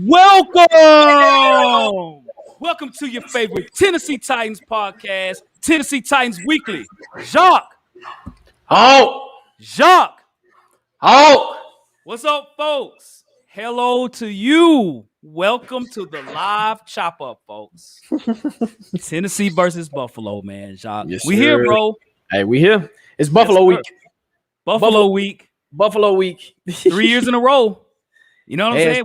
Welcome to your favorite Tennessee Titans podcast, Tennessee Titans Weekly. Jacques. What's up, folks? Hello to you. Welcome to the live chop up, folks. Tennessee versus Buffalo, man. Jacques. Yes, we here, bro. Hey, we here. It's Buffalo week. Buffalo week. 3 years in a row. You know what I'm saying?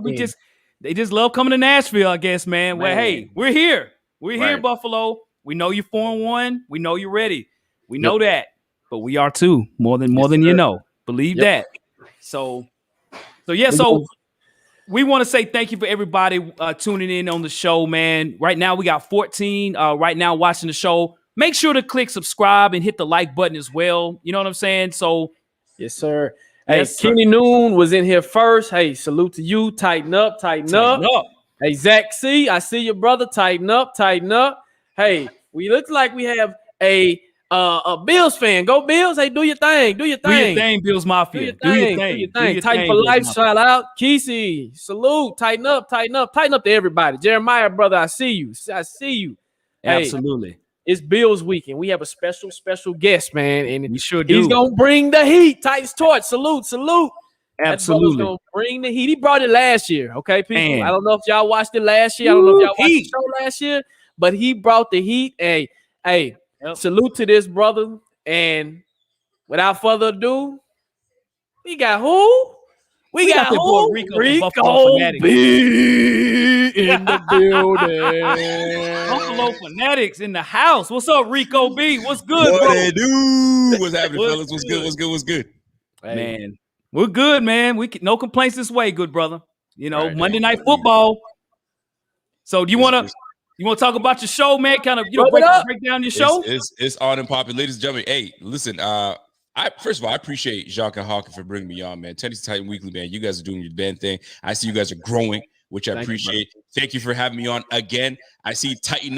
They just love coming to Nashville, I guess, man. Well, hey, we're here. We're here, Buffalo. We know you're 4-1. We know you're ready. We know that. But we are too. More than you know. Believe that. So we want to say thank you for everybody tuning in on the show, man. Right now we got 14 right now watching the show. Make sure to click subscribe and hit the like button as well. You know what I'm saying? So yes, sir. Hey, Kenny Noon was in here first. Hey, salute to you. Tighten up. Hey, Zach C, I see your brother. Tighten up. Hey, we look like we have a Bills fan. Go Bills. Hey, do your thing. Do your thing, Bills Mafia. Do your thing. Tighten for life. Shout out. Kesey, salute. Tighten up to everybody. Jeremiah, brother, I see you. Hey, absolutely. It's Bills weekend. We have a special guest, man. And we sure do. He's going to bring the heat. Titans torch. Salute. Absolutely. Going to bring the heat. He brought it last year. Okay, people. Man. I don't know if y'all watched it last year. I don't know if y'all watched the show last year. But he brought the heat. Hey, salute to this brother. And without further ado, we got who? We got who? Rico B in the building. Buffalo Fanatics in the house. What's up, Rico B? What's good, what bro? They do? What's happening, fellas? What's good? Hey. Man, we're good, man. No complaints this way, good brother. You know, Monday Night Football. So do you want to talk about your show, man? Kind of, break down your show? It's on and popping. Ladies and gentlemen, hey, listen, first of all, I appreciate Jacques and Hawken for bringing me on, man. Tennessee Titan Weekly, man. You guys are doing your damn thing. I see you guys are growing, which I appreciate. Thank you for having me on again. I see Titan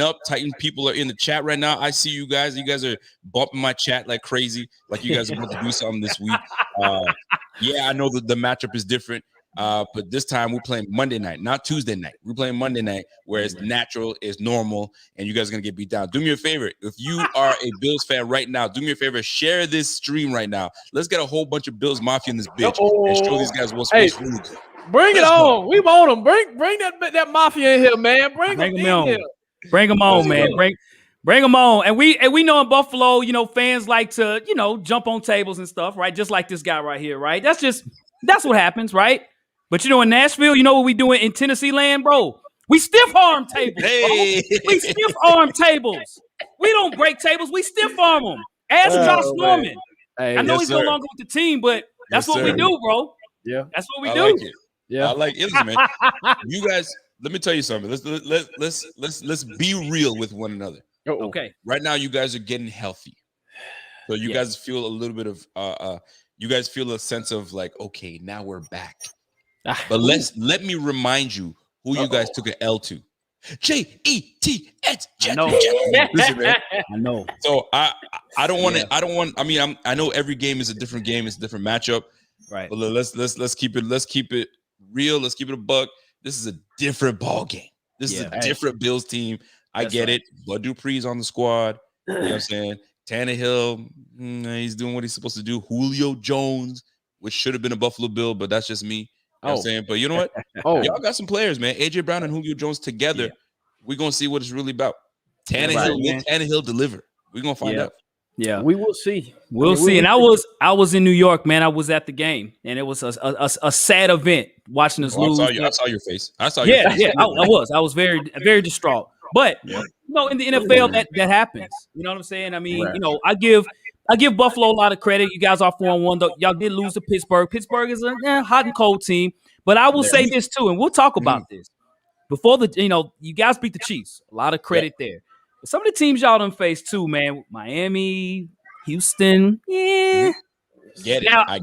people are in the chat right now. I see you guys. You guys are bumping my chat like crazy, like you guys are about to do something this week. I know that the matchup is different. But this time we're playing Monday night, not Tuesday night. We're playing Monday night, where it's natural, it's normal, and you guys are going to get beat down. Do me a favor. If you are a Bills fan right now, do me a favor. Share this stream right now. Let's get a whole bunch of Bills Mafia in this bitch and show these guys what's really good. Bring it on. We want them. Bring that Mafia in here, man. Bring them in here. Bring them on, man. Bring them on. And we know in Buffalo, fans like to, jump on tables and stuff, right? Just like this guy right here, right? That's what happens, right? But in Nashville, you know what we doing in Tennessee land, bro? We stiff arm tables. Hey. We stiff arm tables. We don't break tables. We stiff arm them. Ask Josh Norman. Hey, I know he's no longer with the team, but that's what we do, bro. Yeah, that's what we do. Like it. Yeah, I like it, man. You guys, let me tell you something. Let's be real with one another. Okay. Right now, you guys are getting healthy, so you guys feel a little bit of you guys feel a sense of like, okay, now we're back. But let me remind you who you guys took an L to. Jets. Listen, man. I know. So I know every game is a different game, it's a different matchup. Right. But let's keep it real, let's keep it a buck. This is a different ball game. This is a different Bills team. I get it. Bud Dupree's on the squad. You know what I'm saying? Tannehill, he's doing what he's supposed to do. Julio Jones, which should have been a Buffalo Bill, but that's just me. You know what I'm saying? But you know what? Y'all got some players, man. AJ Brown and Julio Jones together. We're going to see what it's really about. Tannehill deliver. We're going to find out. Yeah. We will see. We'll see. And I was in New York, man. I was at the game, and it was a sad event watching us lose. I saw your face. I saw your face. Yeah. I was very, very distraught. But, in the NFL, that happens. You know what I'm saying? I mean, I give Buffalo a lot of credit. You guys are 4-1, though. Y'all did lose to Pittsburgh. Pittsburgh is a hot and cold team. But I will say this, too, and we'll talk about this. Before you guys beat the Chiefs. A lot of credit there. But some of the teams y'all done faced, too, man. Miami, Houston. Yeah. Get it. Now,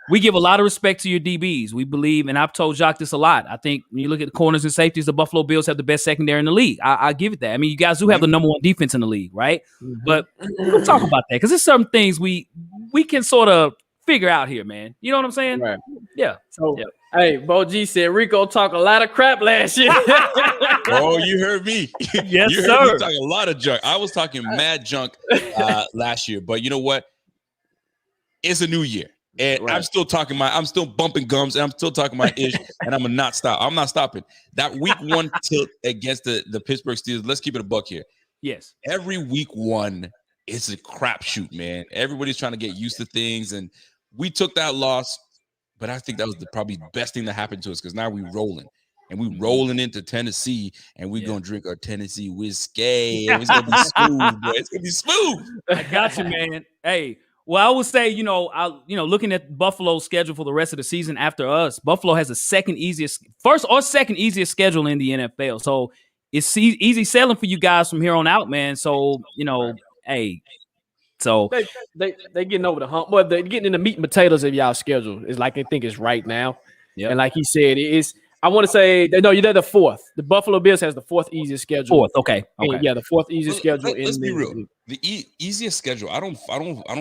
we give a lot of respect to your DBs. We believe, and I've told Jacques this a lot. I think when you look at the corners and safeties, the Buffalo Bills have the best secondary in the league. I give it that. I mean, you guys do have the number one defense in the league, right? But we'll talk about that because there's some things we can sort of figure out here, man. You know what I'm saying? Right. Yeah. So Hey, Bo G said Rico talk a lot of crap last year. Oh, you heard me. Yes, you sir. heard me talk a lot of junk. I was talking mad junk last year, but you know what? It's a new year. And right. I'm still bumping gums, and I'm still talking my ish, and I'm not stopping. That week 1 tilt against the Pittsburgh Steelers, let's keep it a buck here. Yes. Every week 1, it's a crapshoot, man. Everybody's trying to get used to things, and we took that loss. But I think that was probably the best thing that happened to us because now we're rolling. And we're rolling into Tennessee, and we're going to drink our Tennessee whiskey. And it's going to be smooth, boy. It's going to be smooth. I got you, man. Hey, well, I would say, looking at Buffalo's schedule for the rest of the season after us, Buffalo has the first or second easiest schedule in the NFL. So it's easy selling for you guys from here on out, man. So, hey. So they getting over the hump, but they're getting in the meat and potatoes of y'all schedule. It's like they think it's right now. Yep. And like he said, it is. I want to say they're the 4th. The Buffalo Bills has the 4th easiest schedule. 4th, okay. Yeah, the 4th easiest schedule. Let's be real. The easiest schedule. I don't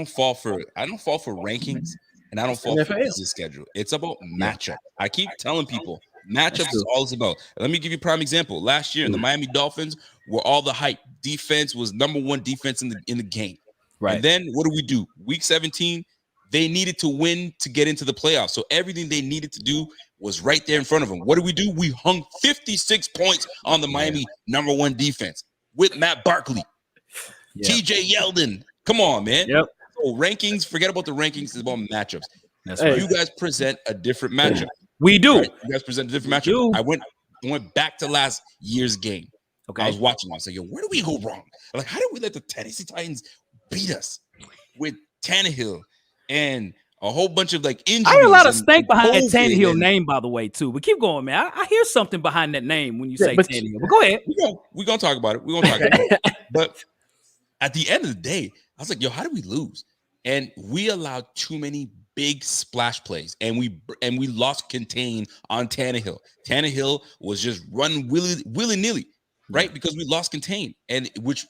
fall for rankings, and I don't fall for the easiest schedule. It's about matchup. I keep telling people matchups is all it's about. Let me give you a prime example. Last year, the Miami Dolphins were all the hype. Defense was number 1 defense in the game. Right. And then what do? Week 17, they needed to win to get into the playoffs. So everything they needed to do was right there in front of them. What do? We hung 56 points on the Miami number 1 defense with Matt Barkley, TJ Yeldon. Come on, man. Yep. So rankings, forget about the rankings. It's about matchups. That's right. You guys present a different matchup. We do. Right? You guys present a different matchup. I went back to last year's game. Okay. I was watching. I was like, yo, where do we go wrong? Like, how did we let the Tennessee Titans beat us with Tannehill and a whole bunch of injuries? I hear a lot of stank behind that Tannehill name, by the way, too. But keep going, man. I hear something behind that name when you say Tannehill. But go ahead. We're going to talk about it. We're going to talk about it. But at the end of the day, I was like, yo, how did we lose? And we allowed too many big splash plays, and we lost contain on Tannehill. Tannehill was just running willy-nilly, right? Because we lost contain, and which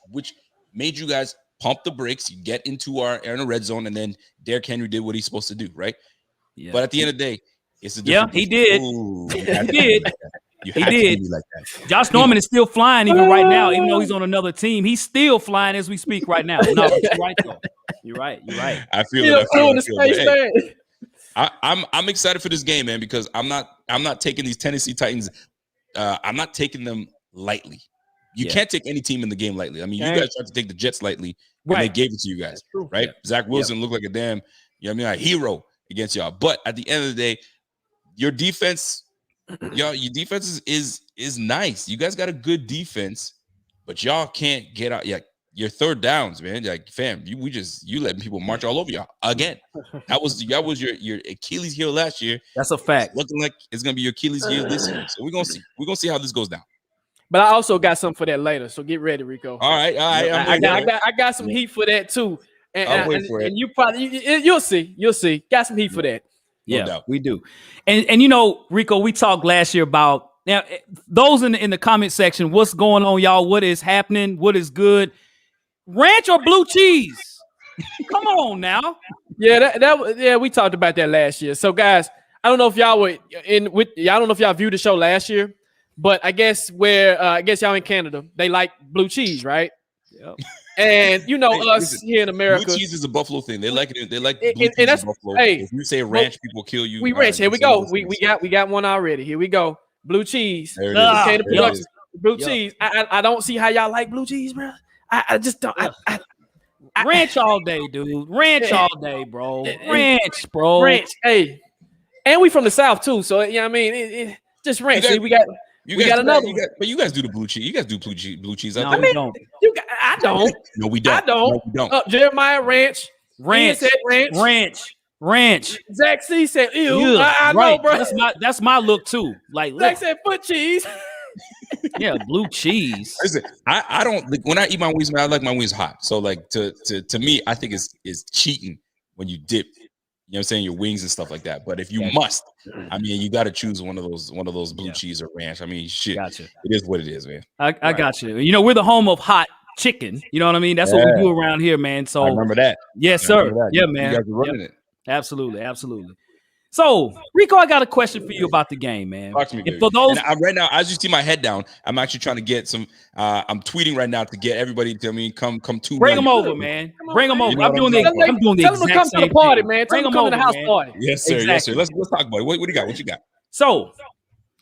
made you guys pump the brakes. You get into our red zone, and then Derrick Henry did what he's supposed to do, right? Yeah. But at the end of the day, it's a different. Yeah, he did. He did. He did. Like that. Josh Norman is still flying even right now, even though he's on another team. He's still flying as we speak right now. No, you're right though. You're right. I feel it. I'm excited for this game, man, because I'm not taking these Tennessee Titans. I'm not taking them lightly. You can't take any team in the game lightly. I mean, you guys tried to take the Jets lightly, and they gave it to you guys, right? Yeah. Zach Wilson looked like a damn, a hero against y'all. But at the end of the day, your defense, your defense is nice. You guys got a good defense, but y'all can't get out. Yeah, your third downs, man. Like, fam, you letting people march all over y'all again. That was your Achilles heel last year. That's a fact. It's looking like it's gonna be your Achilles heel this year. So we're gonna see how this goes down. But I also got something for that later, so get ready, Rico. All right. I got some heat for that too, and you probably you'll see. Got some heat for that. Yeah, no doubt. We do. And Rico, we talked last year about now those in the comment section. What's going on, y'all? What is happening? What is good? Ranch or blue cheese? Come on now. Yeah, we talked about that last year. So guys, I don't know if y'all were I don't know if y'all viewed the show last year. But I guess y'all in Canada, they like blue cheese, right? Yep. And us here in America, blue cheese is a Buffalo thing. They like it. They like blue cheese in Buffalo. Hey, if you say ranch, people kill you. We ranch. Here we go. We got one already. Here we go. Blue cheese. Blue cheese. I don't see how y'all like blue cheese, bro. I just don't. Ranch all day, dude. Ranch all day, bro. Ranch, bro. Ranch. Hey, and we from the South too, so I mean. Just ranch. We got another one. But you guys do the blue cheese. You guys do blue cheese. No, we don't. I don't. No, we don't. I don't. No, we don't. Jeremiah ranch. Ranch. Zach C said, ew. I know, bro. That's my look too. Like Zach said foot cheese. Yeah, blue cheese. Listen, I don't when I eat my wings, man, I like my wings hot. So like to me, I think it's cheating when you dip. You know what I'm saying? Your wings and stuff like that. But if you must, I mean, you got to choose one of those blue cheese or ranch. I mean, shit. Gotcha. It is what it is, man. I got you. We're the home of hot chicken. You know what I mean? That's what we do around here, man. So I remember that. Yes, sir. That. Yeah, man. You guys are running it. Absolutely. So, Rico, I got a question for you about the game, man. Talk to me, baby. For those, and right now, as you see my head down, I'm actually trying to get some. I'm tweeting right now to get everybody to me come to. Bring them over, man. Bring them over. You know I'm doing the exact same. Come to the party, man. Tell them to come to the house party. Yes, sir. Exactly. Yes, sir. Let's talk about it. What do you got? What you got? So,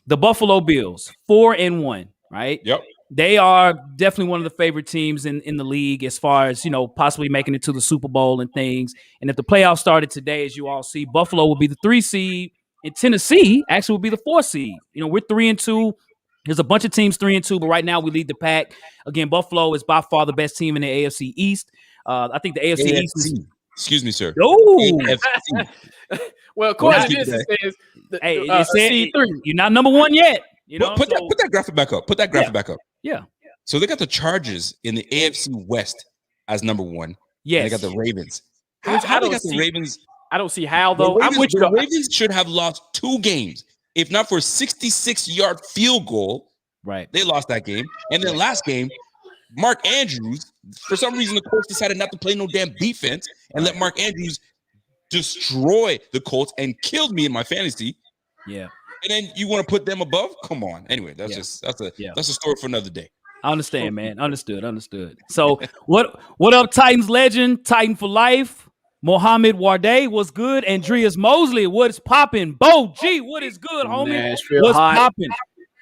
the Buffalo Bills, 4-1, right? Yep. They are definitely one of the favorite teams in the league as far as, possibly making it to the Super Bowl and things. And if the playoffs started today, as you all see, Buffalo will be the 3 seed, and Tennessee actually will be the 4 seed. We're 3-2. There's a bunch of teams 3-2, but right now we lead the pack. Again, Buffalo is by far the best team in the AFC East. I think the AFC East is... Excuse me, sir. Oh. Well, according to this, it says C3. You're not number 1 yet. Put that graphic back up. Put that graphic back up. Yeah. So they got the Chargers in the AFC West as number 1. Yes. And they got the Ravens. How they got the Ravens? I don't see how, though. The Ravens should have lost 2 games. If not for a 66-yard field goal, right? They lost that game. And then last game, Mark Andrews, for some reason, the Colts decided not to play no damn defense and let Mark Andrews destroy the Colts and killed me in my fantasy. Yeah. And then you want to put them above? Come on. Anyway, that's a story for another day. I understand, man. Understood. So what up, Titans legend, Titan for life, Mohamed Wade, what's good? Andreas Mosley, what is popping? Bo G, what is good, homie? Nashville what's hot. popping?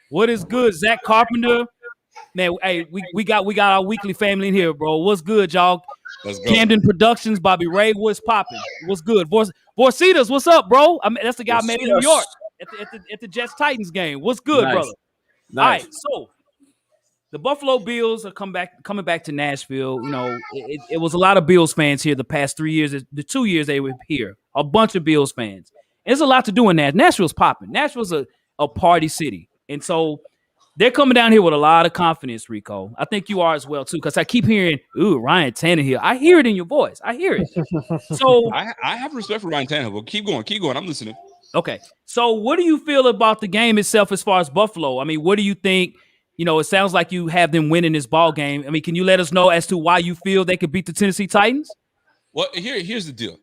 What is good? Zach Carpenter. Man, hey, we got our weekly family in here, bro. What's good, y'all? Let's go. Camden Productions, Bobby Ray, what's popping? What's good? Vorcitas, what's up, bro? That's the guy I met in New York at the Jets Titans game. What's good, brother? Nice. All right, so the Buffalo Bills are coming back to Nashville. It was a lot of Bills fans here the past 3 years. The 2 years they were here, a bunch of Bills fans. There's a lot to do in Nashville. Nashville's popping. Nashville's a party city, and so they're coming down here with a lot of confidence, Rico. I think you are as well, too, because I keep hearing, ooh, Ryan Tannehill. I hear it in your voice. I hear it. So I have respect for Ryan Tannehill. Keep going. I'm listening. Okay. So what do you feel about the game itself as far as Buffalo? I mean, what do you think? It sounds like you have them winning this ball game. I mean, can you let us know as to why you feel they could beat the Tennessee Titans? Well, here's the deal.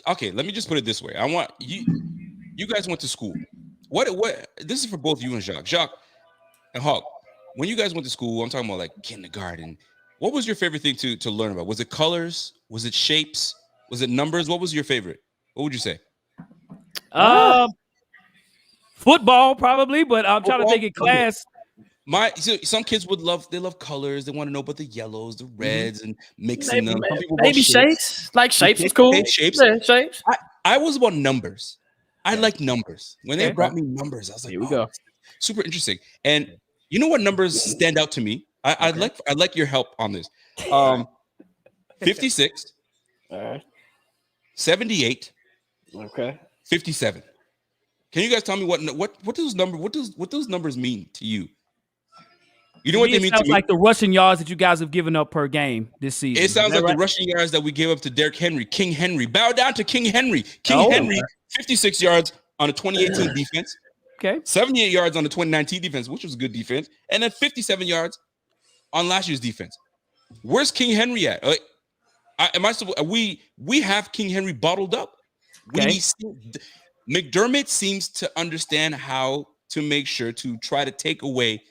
Okay, let me just put it this way. I want you guys went to school. What this is for both you and Jacques and Hawk. When you guys went to school, I'm talking about like kindergarten. What was your favorite thing to learn about? Was it colors? Was it shapes? Was it numbers? What was your favorite? What would you say? Football probably, but I'm trying to think in class. Some kids love colors. They want to know about the yellows, the reds, and mixing them. Maybe shapes. Like shapes is cool. Shapes. Yeah, shapes. I was about numbers. I like numbers. When they brought me numbers, I was like, here we go. Super interesting. And you know what numbers stand out to me? I like your help on this. 56, 78, 57. Can you guys tell me what those numbers mean to you? You know what they mean to me? It sounds like the rushing yards that you guys have given up per game this season. It sounds like the rushing yards that we gave up to Derrick Henry, King Henry. Bow down to King Henry. Henry, 56 yards on a 2018 defense. Okay. 78 yards on the 2019 defense, which was a good defense, and then 57 yards on last year's defense. Where's King Henry at? We have King Henry bottled up. Okay. McDermott seems to understand how to make sure to try to take away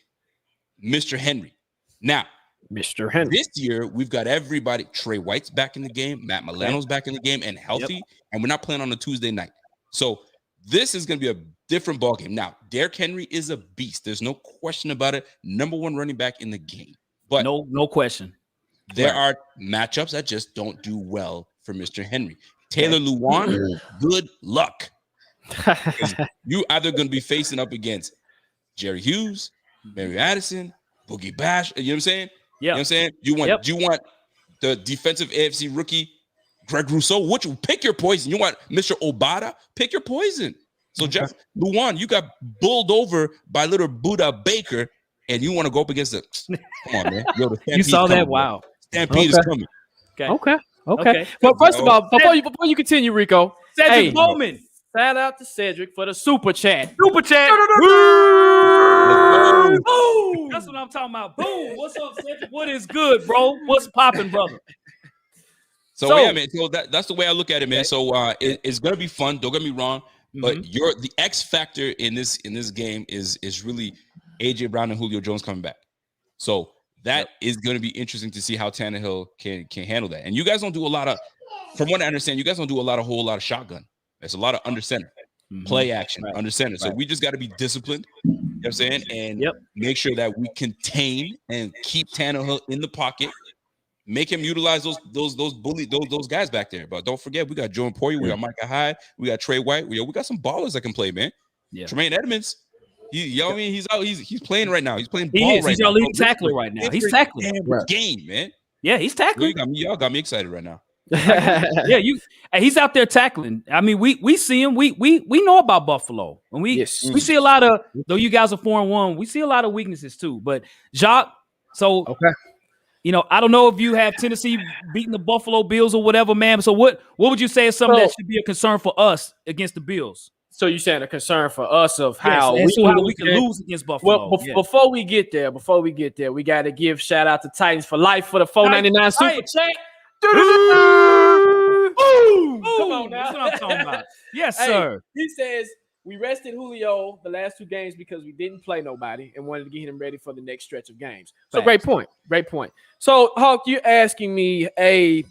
Mr. Henry. Now, Mr. Henry. This year, we've got everybody. Trey White's back in the game. Matt Milano's back in the game and healthy. And we're not playing on a Tuesday night. So this is going to be a different ballgame. Now, Derrick Henry is a beast. There's no question about it. Number 1 running back in the game. But no question. There are matchups that just don't do well for Mr. Henry. Taylor Lewan, good luck. You either going to be facing up against Jerry Hughes, Mary Addison, Boogie Bash. You know what I'm saying? Yeah. You know what I'm saying? You want the defensive AFC rookie, Greg Rousseau? Which pick your poison. You want Mr. Obata? Pick your poison. So Jeff Luan, you got bulled over by little Buddha Baker, and you want to go up against it. Come on, man. Yo, you saw that? Wow. Stampede is coming. Okay. But first of all, before you continue, Rico, Cedric Bowman. Shout out to Cedric for the super chat. Super chat. Boom. That's what I'm talking about. Boom. What's up, Cedric? What is good, bro? What's popping, brother? So yeah, man. So that's the way I look at it, man. So it's gonna be fun. Don't get me wrong, but the X factor in this game is really AJ Brown and Julio Jones coming back. So that is going to be interesting to see how Tannehill can handle that. And you guys don't do a lot of, from what I understand, you guys don't do a whole lot of shotgun. There's a lot of under center, play action, under center. So we just got to be disciplined. You know what I'm saying? And make sure that we contain and keep Tannehill in the pocket. Make him utilize those guys back there. But don't forget, we got Jordan Poyer, we got Micah Hyde, we got Trey White. We got some ballers that can play, man. Yeah. Tremaine Edmonds. He's out. He's playing right now. He's playing ball right now. He's your leading tackler right now. He's tackling. Game, man. Yeah, he's tackling. Y'all got me excited right now. He's out there tackling. I mean, we see him. We know about Buffalo, and we see a lot of, though you guys are 4-1, we see a lot of weaknesses too. But Jacques, I don't know if you have Tennessee beating the Buffalo Bills or whatever, man. So what would you say is something that should be a concern for us against the Bills? So you're saying a concern for us of how we can lose against Buffalo. Well, before we get there, we got to give shout out to Titans for Life for the $4.99 super chat. Come on now. That's what I'm talking about. Yes, sir. He says we rested Julio the last 2 games because we didn't play nobody and wanted to get him ready for the next stretch of games. So great point. So Hawk, you're asking me the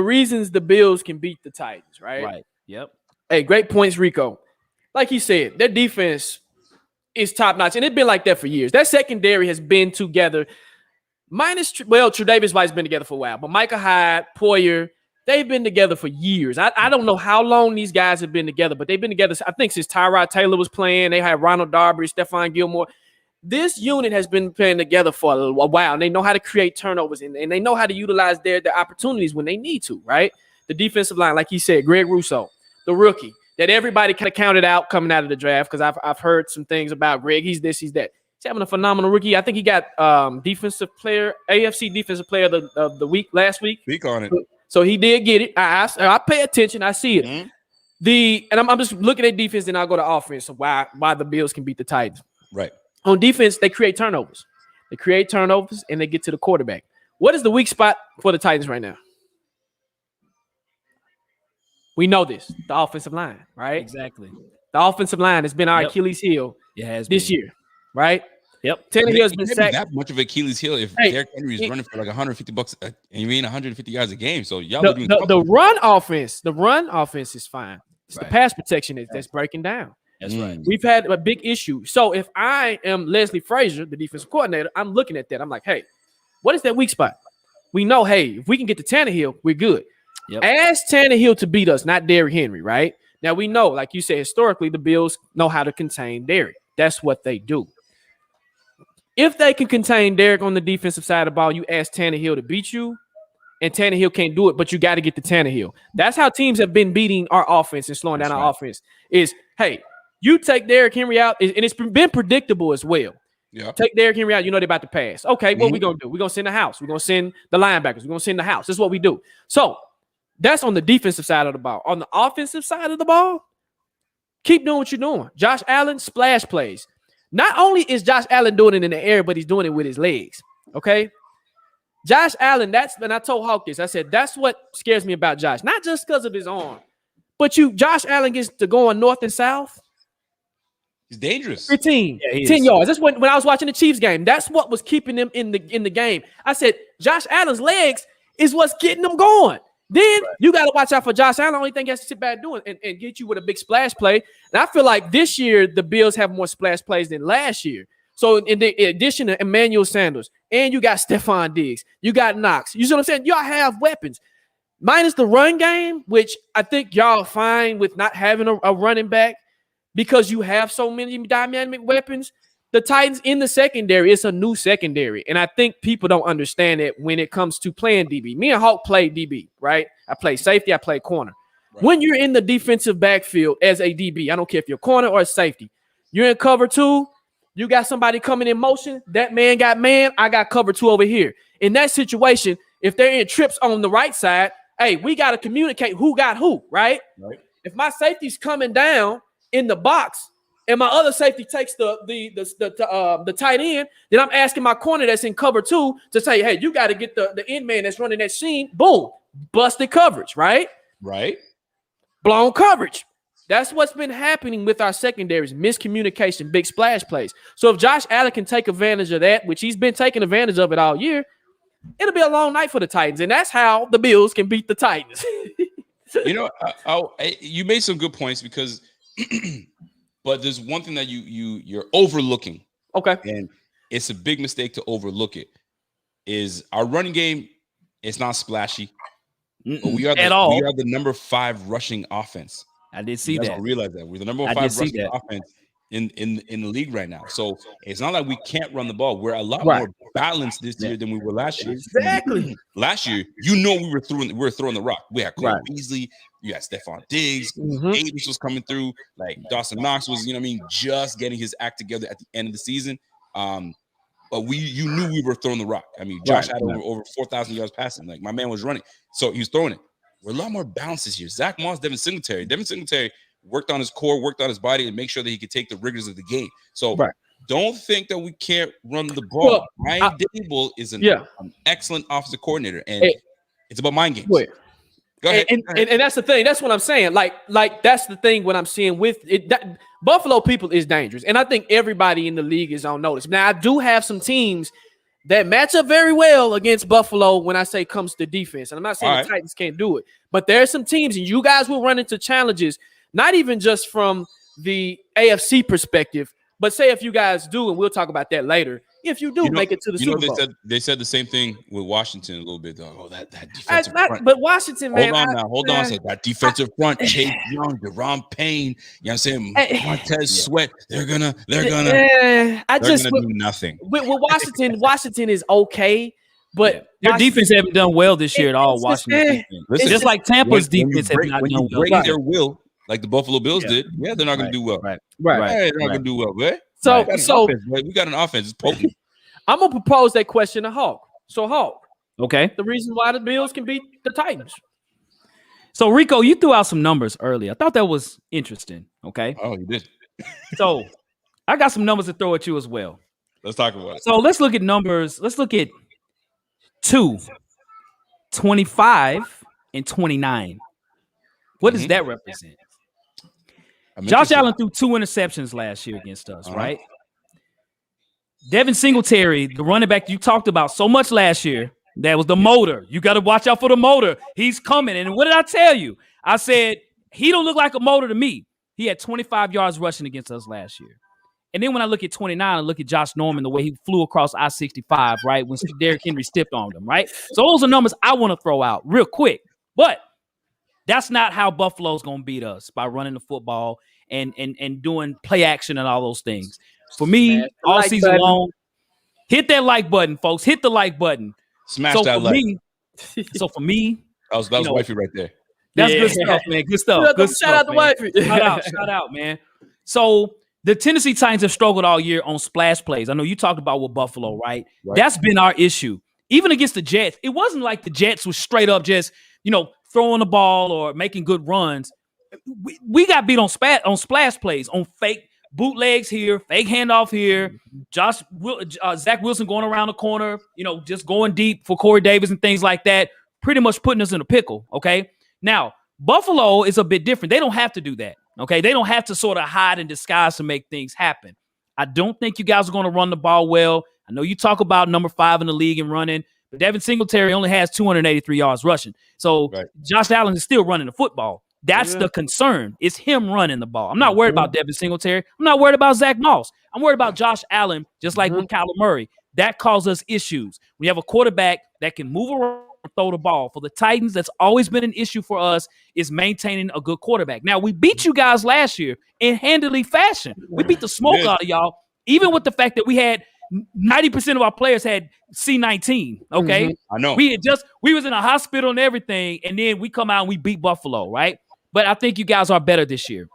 reasons the Bills can beat the Titans, right? Right. Yep. Hey, great points, Rico. Like he said, their defense is top notch, and it's been like that for years. That secondary has been together. Tre'Davious White's been together for a while, but Micah Hyde, Poyer, they've been together for years. I don't know how long these guys have been together, but they've been together, I think, since Tyrod Taylor was playing. They had Ronald Darby, Stephon Gilmore. This unit has been playing together for a while, and they know how to create turnovers, and they know how to utilize their opportunities when they need to, right? The defensive line, like he said, Greg Rousseau, the rookie that everybody kind of counted out coming out of the draft, because I've heard some things about Greg. He's this, he's that. He's having a phenomenal rookie. I think he got AFC defensive player of the week last week. Week on it. So he did get it. I pay attention. I see it. And I'm just looking at defense, and I'll go to offense. So why the Bills can beat the Titans. Right. On defense, they create turnovers. And they get to the quarterback. What is the weak spot for the Titans right now? We know this. The offensive line, right? Exactly. The offensive line has been our Achilles heel this year, right? Yep. Tannehill has been sacked. That much of Achilles heel if Derrick Henry is running for like $150 and you mean 150 yards a game. So y'all the run offense is fine. It's the pass protection that's breaking down. That's right. We've had a big issue. So if I am Leslie Frazier, the defensive coordinator, I'm looking at that. I'm like, hey, what is that weak spot? We know, hey, if we can get to Tannehill, we're good. Yep. Ask Tannehill to beat us, not Derrick Henry, right? Now we know, like you said, historically, the Bills know how to contain Derrick. That's what they do. If they can contain Derrick on the defensive side of the ball, you ask Tannehill to beat you, and Tannehill can't do it, but you got to get to Tannehill. That's how teams have been beating our offense and slowing down our offense is, hey, you take Derrick Henry out, and it's been predictable as well. Yeah. Take Derrick Henry out, you know they're about to pass. Okay, what we going to do? We're going to send the house. We're going to send the linebackers. We're going to send the house. That's what we do. So that's on the defensive side of the ball. On the offensive side of the ball, keep doing what you're doing. Josh Allen, splash plays. Not only is Josh Allen doing it in the air, but he's doing it with his legs, okay? Josh Allen, and I told Hawk this. I said, that's what scares me about Josh. Not just because of his arm, but Josh Allen gets to going north and south. He's dangerous. 10 yards. That's when I was watching the Chiefs game. That's what was keeping them in the game. I said, Josh Allen's legs is what's getting them going. Then you got to watch out for Josh Allen. The only thing he has to sit back doing and get you with a big splash play. And I feel like this year the Bills have more splash plays than last year. So in addition to Emmanuel Sanders, and you got Stephon Diggs, you got Knox. You see what I'm saying? Y'all have weapons. Minus the run game, which I think y'all fine with not having a running back because you have so many dynamic weapons. The Titans in the secondary, it's a new secondary. And I think people don't understand it when it comes to playing DB. Me and Hawk play DB, right? I play safety, I play corner. Right. When you're in the defensive backfield as a DB, I don't care if you're corner or safety, you're in cover 2, you got somebody coming in motion, that man got man, I got cover 2 over here. In that situation, if they're in trips on the right side, hey, we got to communicate who got who, right? If my safety's coming down in the box, and my other safety takes the tight end, then I'm asking my corner that's in cover 2 to say, hey, you got to get the end man that's running that seam. Boom. busted coverage, right? Right. Blown coverage. That's what's been happening with our secondaries, miscommunication, big splash plays. So if Josh Allen can take advantage of that, which he's been taking advantage of it all year, it'll be a long night for the Titans. And that's how the Bills can beat the Titans. You know, you made some good points because, but there's one thing that you're overlooking. Okay. And it's a big mistake to overlook it. Is our running game, it's not splashy. But we are the number 5 rushing offense. I did see that. I realize that we're the number 5 rushing offense in the league right now. So it's not like we can't run the ball. We're a lot more balanced this year than we were last year. Exactly. Last year, we were throwing the rock. We had Cole Beasley, you had Stephon Diggs, Davis was coming through, like Dawson Knox was, just getting his act together at the end of the season. But you knew we were throwing the rock. I mean, Josh had over 4,000 yards passing. Like, my man was running. So he was throwing it. We're a lot more balanced this year. Zach Moss, Devin Singletary. Devin Singletary worked on his core, worked on his body, and make sure that he could take the rigors of the game. So don't think that we can't run the ball. Well, Ryan Dable is an excellent offensive coordinator, and it's about mind games. Go ahead. And that's the thing. That's what I'm saying. Like that's the thing. What I'm seeing with it, that Buffalo people is dangerous, and I think everybody in the league is on notice. Now, I do have some teams that match up very well against Buffalo when I say comes to defense, and I'm not saying the Titans can't do it, but there are some teams, and you guys will run into challenges, not even just from the AFC perspective, but say if you guys do, and we'll talk about that later. If you do make it to the Super Bowl. They said the same thing with Washington a little bit, though. Oh, that defensive front. But Washington, man. Hold on. That defensive front, Chase Young, Deron Payne, you know what I'm saying? Montez Sweat, they're gonna do nothing. With Washington is okay, but their defense haven't done well this year at all. Washington defense. Just like Tampa's defense have not done well. Break their will, like the Buffalo Bills did. Yeah, they're not gonna do well. Right. They're not gonna do well, man. So we got an offense. It's potent. I'm gonna propose that question to Hawk. So Hawk, okay, the reason why the Bills can beat the Titans. So Rico, you threw out some numbers earlier. I thought that was interesting. Okay. Oh, you did. So I got some numbers to throw at you as well. Let's talk about it. So let's look at numbers. Let's look at 2, 25, and 29. What does that represent? Josh Allen threw 2 interceptions last year against us, right? Devin Singletary, the running back you talked about so much last year, that was the motor. You got to watch out for the motor. He's coming. And what did I tell you? I said, he don't look like a motor to me. He had 25 yards rushing against us last year. And then when I look at 29, I look at Josh Norman, the way he flew across I-65, right, when Derrick Henry stepped on him, right? So those are numbers I want to throw out real quick. But that's not how Buffalo's going to beat us, by running the football and doing play action and all those things. For me, all season long, hit that like button, folks. Hit the like button. Smash that like. So for me, that was wifey right there. That's good stuff, man. Good stuff. Shout out to wifey. Shout out, man. So the Tennessee Titans have struggled all year on splash plays. I know you talked about with Buffalo, right? That's been our issue. Even against the Jets, it wasn't like the Jets was straight up just, throwing the ball or making good runs. We got beat on splash plays, on fake bootlegs here, fake handoff here. Zach Wilson going around the corner, just going deep for Corey Davis and things like that, pretty much putting us in a pickle, okay? Now, Buffalo is a bit different. They don't have to do that, okay? They don't have to sort of hide and disguise to make things happen. I don't think you guys are going to run the ball well. I know you talk about number 5 in the league in running, but Devin Singletary only has 283 yards rushing. So Josh Allen is still running the football. That's the concern. It's him running the ball. I'm not worried about Devin Singletary. I'm not worried about Zach Moss. I'm worried about Josh Allen, just like with Kyler Murray. That causes us issues. We have a quarterback that can move around and throw the ball. For the Titans, that's always been an issue for us, is maintaining a good quarterback. Now, we beat you guys last year in handily fashion. We beat the smoke out of y'all, even with the fact that we had 90% of our players had C-19, okay? I know. We was in a hospital and everything, and then we come out and we beat Buffalo, right? But I think you guys are better this year.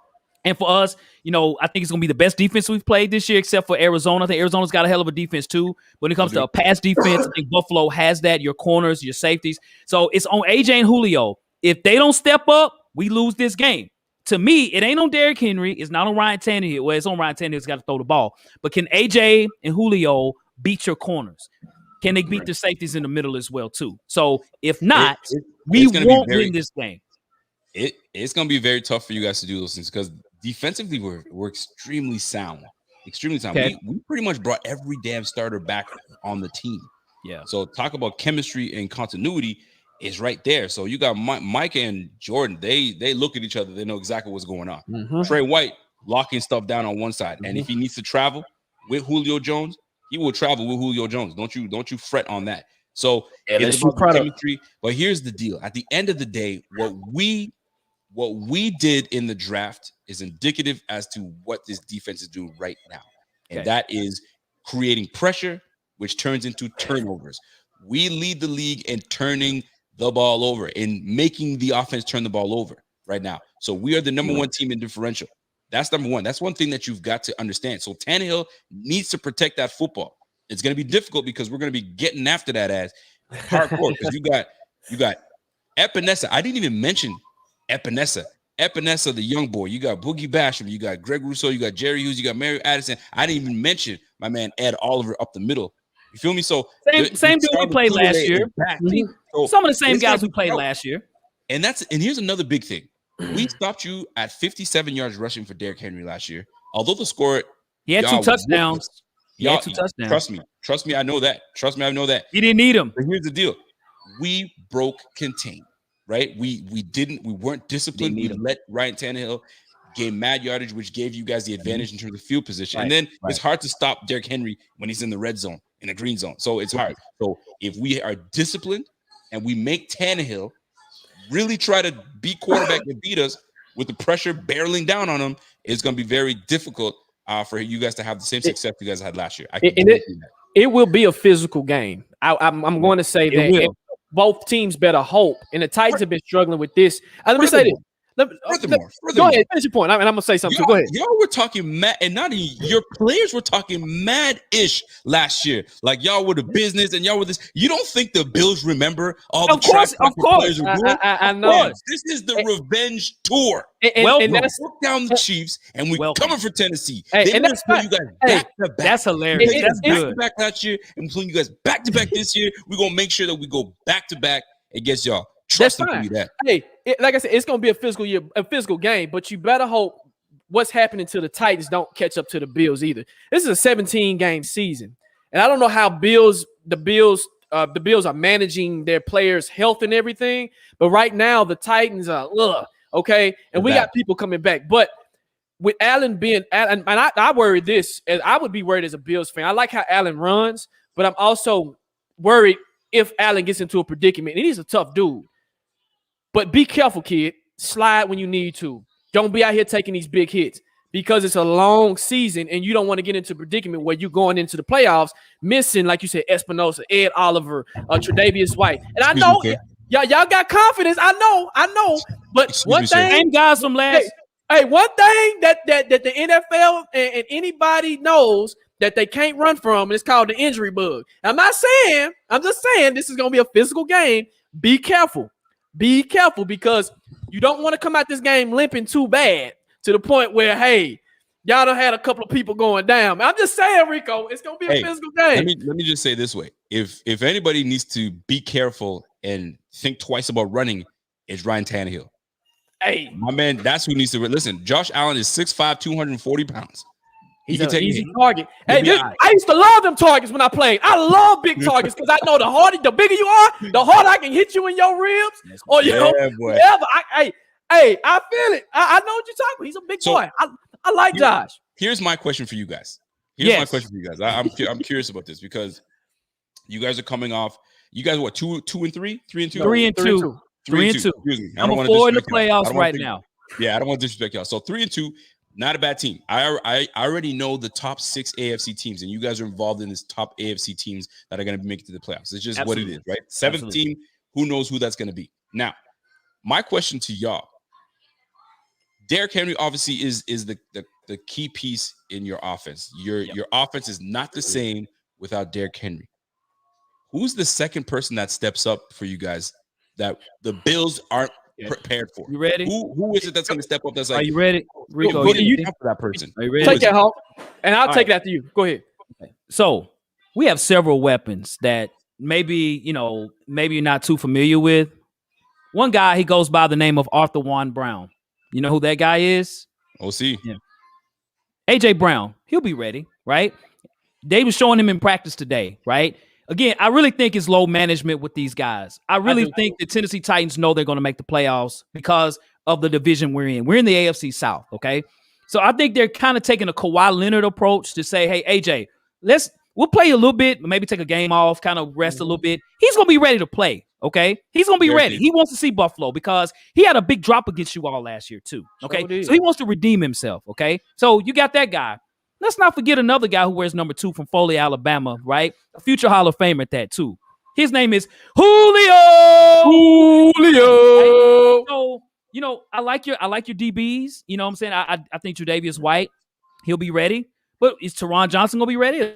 And for us, I think it's going to be the best defense we've played this year, except for Arizona. I think Arizona's got a hell of a defense, too. When it comes to a pass defense, I think Buffalo has that, your corners, your safeties. So it's on AJ and Julio. If they don't step up, we lose this game. To me, it ain't on Derrick Henry. It's not on Ryan Tannehill. Well, it's on Ryan Tannehill. He's got to throw the ball. But can AJ and Julio beat your corners? can they beat the safeties in the middle as well too? So if not, we won't win this game. It's going to be very tough for you guys to do those things because defensively we're extremely sound. Extremely sound. Okay. We pretty much brought every damn starter back on the team. Yeah. So talk about chemistry and continuity is right there. So you got Mike and Jordan. They look at each other. They know exactly what's going on. Trey White locking stuff down on one side, and if he needs to travel with Julio Jones, he will travel with Julio Jones. Don't you fret on that. So it's about chemistry. But here's the deal: at the end of the day, what we did in the draft is indicative as to what this defense is doing right now, and that is creating pressure, which turns into turnovers. We lead the league in turning the ball over, in making the offense turn the ball over right now. So we are the number one team in differential. That's number one. That's one thing that you've got to understand. So Tannehill needs to protect that football. It's going to be difficult because we're going to be getting after that ass hardcore because you got Epinesa. I didn't even mention Epinesa, the young boy. You got Boogie Basham. You got Greg Rousseau. You got Jerry Hughes. You got Mary Addison. I didn't even mention my man Ed Oliver up the middle. You feel me? So same dude we played last year. So some of the same guys we played last year. And here's another big thing. We stopped you at 57 yards rushing for Derrick Henry last year. Although the score, he had 2 touchdowns. Trust me, I know that. I know that. He didn't need him. But here's the deal: we broke contain, right? We weren't disciplined. We let Ryan Tannehill gain mad yardage, which gave you guys the advantage in terms of field position. And then it's hard to stop Derrick Henry when he's in the red zone, in the green zone. So it's hard. So if we are disciplined and we make Tannehill really try to be quarterback and beat us with the pressure barreling down on him, it's going to be very difficult for you guys to have the same success you guys had last year. It will be a physical game. I'm going to say that both teams better hope. And the Titans have been struggling with this. Let me say this. Furthermore, go ahead, finish your point. I'm gonna say something. Go ahead. Y'all were talking mad, and not even your players were talking mad-ish last year. Like y'all were the business, and y'all were this. You don't think the Bills remember all the course, of course. Players are doing? I know. This is the revenge tour. And that's took down the Chiefs, and we're coming for Tennessee. And that's put you guys back to back. That's hilarious. That's good. Back last year, and putting you guys back to back this year. We're gonna make sure that we go back to back against y'all. That's fine. Hey, like I said, it's gonna be a physical game, but you better hope what's happening to the Titans don't catch up to the Bills either. This is a 17-game season, and I don't know how the Bills are managing their players' health and everything. But right now, the Titans are okay, and we got people coming back. But with Allen and I worry this, and I would be worried as a Bills fan. I like how Allen runs, but I'm also worried if Allen gets into a predicament, and he's a tough dude. But be careful, kid. Slide when you need to. Don't be out here taking these big hits because it's a long season and you don't want to get into a predicament where you're going into the playoffs missing, like you said, Espinosa, Ed Oliver, Tre'Davious White. And I know y'all got confidence. I know. But one thing, same guys from last. Hey, one thing that the NFL and anybody knows that they can't run from, and it's called the injury bug. I'm just saying this is going to be a physical game. Be careful. Be careful because you don't want to come out this game limping too bad to the point where, hey, y'all done had a couple of people going down. I'm just saying, Rico, it's going to be a physical game. Let me just say this way. If anybody needs to be careful and think twice about running, it's Ryan Tannehill. Hey. My man, that's who needs to listen. Josh Allen is 6'5", 240 pounds. He's an easy target. Hey, I used to love them targets when I played. I love big targets because I know the bigger you are, the harder I can hit you in your ribs or whatever. I feel it. I know what you're talking about. He's a big boy. I like Josh. Here's my question for you guys. I'm curious about this because you guys are coming off. You guys what? 2 and 3, 3 and 2, 3 and 2, 3 and 2. Excuse me. I'm a 4 in the playoffs right now. Yeah, I don't want to disrespect y'all. So 3 and 2. Not a bad team. I already know the top 6 AFC teams, and you guys are involved in this top AFC teams that are going to be making it to the playoffs. It's just what it is, right? 7th team, who knows who that's going to be. Now, my question to y'all, Derrick Henry obviously is the key piece in your offense. Your offense is not the same without Derrick Henry. Who's the second person that steps up for you guys that the Bills aren't prepared for? You ready? Who is it that's going to step up? That's like, are you ready, Rico? Go for that person. Are you ready? Take that, Hawk, and I'll take it after you. Go ahead. So we have several weapons that maybe you're not too familiar with. One guy, he goes by the name of Arthur Juan Brown. You know who that guy is? OC. Yeah. AJ Brown. He'll be ready, right? They were showing him in practice today, right? Again, I really think it's low management with these guys. I really think the Tennessee Titans know they're going to make the playoffs because of the division we're in. We're in the AFC South, okay? So I think they're kind of taking a Kawhi Leonard approach to say, hey, AJ, we'll play a little bit, maybe take a game off, kind of rest a little bit. He's going to be ready to play, okay? He's going to be ready. He wants to see Buffalo because he had a big drop against you all last year too, okay? So he wants to redeem himself, okay? So you got that guy. Let's not forget another guy who wears number 2 from Foley, Alabama, right? A future Hall of Famer at that too. His name is Julio. So, I like your DBs. You know what I'm saying? I think Tre'Davious White, he'll be ready. But is Teron Johnson gonna be ready?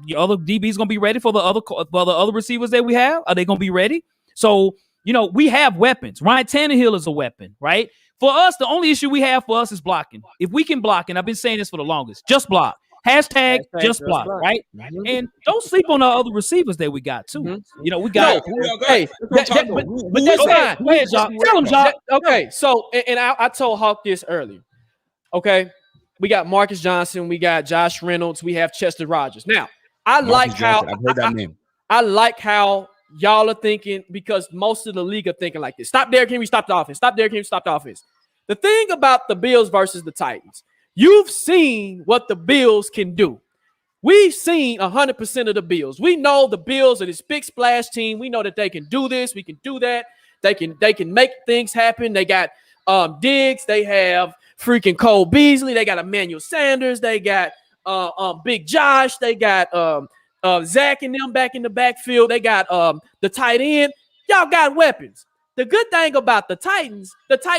Your other DBs gonna be ready for the other receivers that we have? Are they gonna be ready? So, we have weapons. Ryan Tannehill is a weapon, right? For us, the only issue we have for us is blocking. If we can block, and I've been saying this for the longest, just block. Hashtag just block, right? And don't sleep on our other receivers that we got too. Mm-hmm. We got. Hey, but that's fine. Go ahead, Jock. Tell him, Jock. Okay, so and I told Hawk this earlier. Okay, we got Marcus Johnson, we got Josh Reynolds, we have Chester Rogers. Now, I like how I've heard that name. I like how y'all are thinking because most of the league are thinking like this. Stop Derrick Henry, stop the offense. Stop Derrick Henry, stop the offense. The thing about the Bills versus the Titans, you've seen what the Bills can do. We've seen 100% of the Bills. We know the Bills are this big splash team. We know that they can do this. We can do that. They can make things happen. They got Diggs. They have freaking Cole Beasley. They got Emmanuel Sanders. They got Big Josh. They got Zach and them back in the backfield. They got the tight end. Y'all got weapons. The good thing about the Titans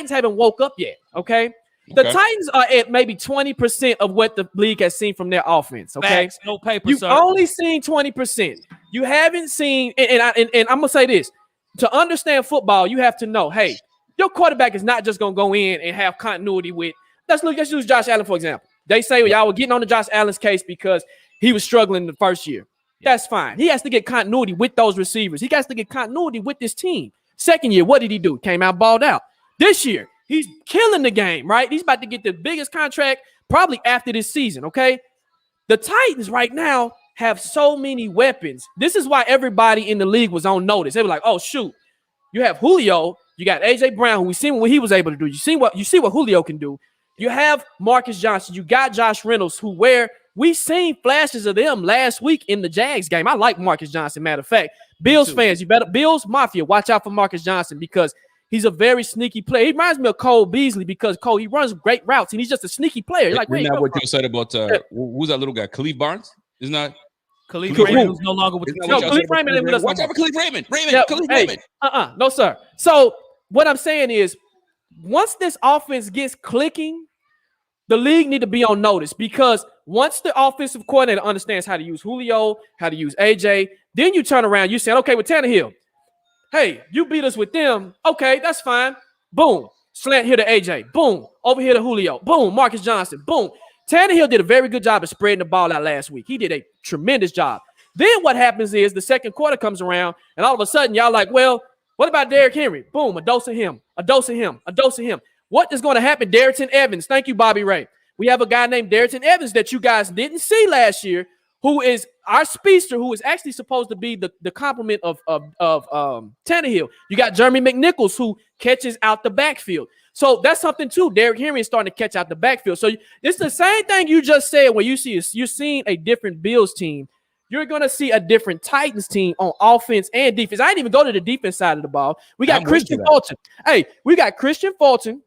haven't woke up yet, okay? The Titans are at maybe 20% of what the league has seen from their offense, okay? Facts, no paper, You've sir. only seen 20%. You haven't seen, and I'm going to say this. To understand football, you have to know, hey, your quarterback is not just going to go in and have continuity with, let's use Josh Allen, for example. They say y'all were getting on the Josh Allen's case because he was struggling the first year. That's fine. He has to get continuity with those receivers. He has to get continuity with this team. Second year, what did he do? Came out balled out. This year, he's killing the game, right? He's about to get the biggest contract probably after this season, okay? The Titans right now have so many weapons. This is why everybody in the league was on notice. They were like, oh, shoot. You have Julio. You got A.J. Brown, who we seen what he was able to do. You see what Julio can do. You have Marcus Johnson. You got Josh Reynolds, we seen flashes of them last week in the Jags game. I like Marcus Johnson, matter of fact. Bills fans, Bills Mafia, watch out for Marcus Johnson because he's a very sneaky player. He reminds me of Cole Beasley because Cole, he runs great routes and he's just a sneaky player. You're like, wait, what you said about who's that little guy? Khalif Barnes? Isn't that? Khalif Raymond no longer with the team. No, Khalif Raymond ain't with us. Watch out for Khalif Raymond. Raymond. No, sir. So what I'm saying is, once this offense gets clicking, the league need to be on notice because once the offensive coordinator understands how to use Julio, how to use AJ, then you turn around, you say, okay, with Tannehill, hey, you beat us with them. Okay, that's fine. Boom. Slant here to AJ. Boom. Over here to Julio. Boom. Marcus Johnson. Boom. Tannehill did a very good job of spreading the ball out last week. He did a tremendous job. Then what happens is the second quarter comes around, and all of a sudden y'all like, well, what about Derrick Henry? Boom. A dose of him. A dose of him. A dose of him. What is going to happen? Darrington Evans. Thank you, Bobby Ray. We have a guy named Darrington Evans that you guys didn't see last year, who is our speedster, who is actually supposed to be the complement of Tannehill. You got Jeremy McNichols, who catches out the backfield. So that's something too. Derrick Henry is starting to catch out the backfield. So it's the same thing you just said. When you're seeing a different Bills team, you're going to see a different Titans team on offense and defense. I didn't even go to the defense side of the ball. We got Christian Fulton. Hey, we got Christian Fulton,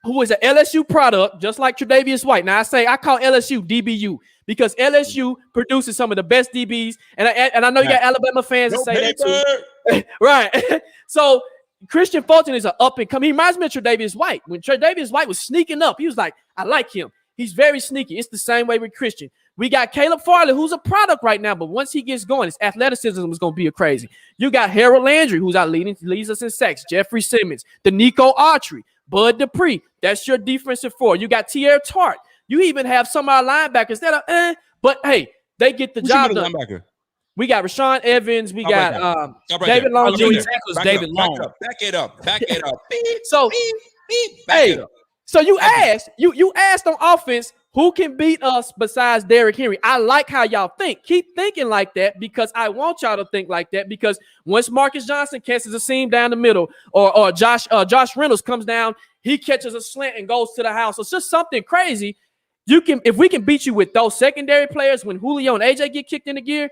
who is an LSU product, just like Tre'Davious White. Now, I call LSU DBU because LSU produces some of the best DBs, and I know you got Alabama fans that say that too. Right. So Christian Fulton is an up-and-coming. He reminds me of Tre'Davious White. When Tre'Davious White was sneaking up, he was like, I like him. He's very sneaky. It's the same way with Christian. We got Caleb Farley, who's a product right now, but once he gets going, his athleticism is going to be crazy. You got Harold Landry, who's our leads us in sacks. Jeffrey Simmons, Danico Autry, Bud Dupree. That's your defensive four. You got Tierre Tart. You even have some of our linebackers that are, but hey, they get the job done. Linebacker? We got Rashawn Evans. We got David Long. David Long. Back it up. Beep, so, beep, beep, back it up. So you asked on offense who can beat us besides Derrick Henry. I like how y'all think. Keep thinking like that because I want y'all to think like that because once Marcus Johnson catches a seam down the middle or Josh Reynolds comes down, he catches a slant and goes to the house. It's just something crazy. If we can beat you with those secondary players when Julio and AJ get kicked into gear,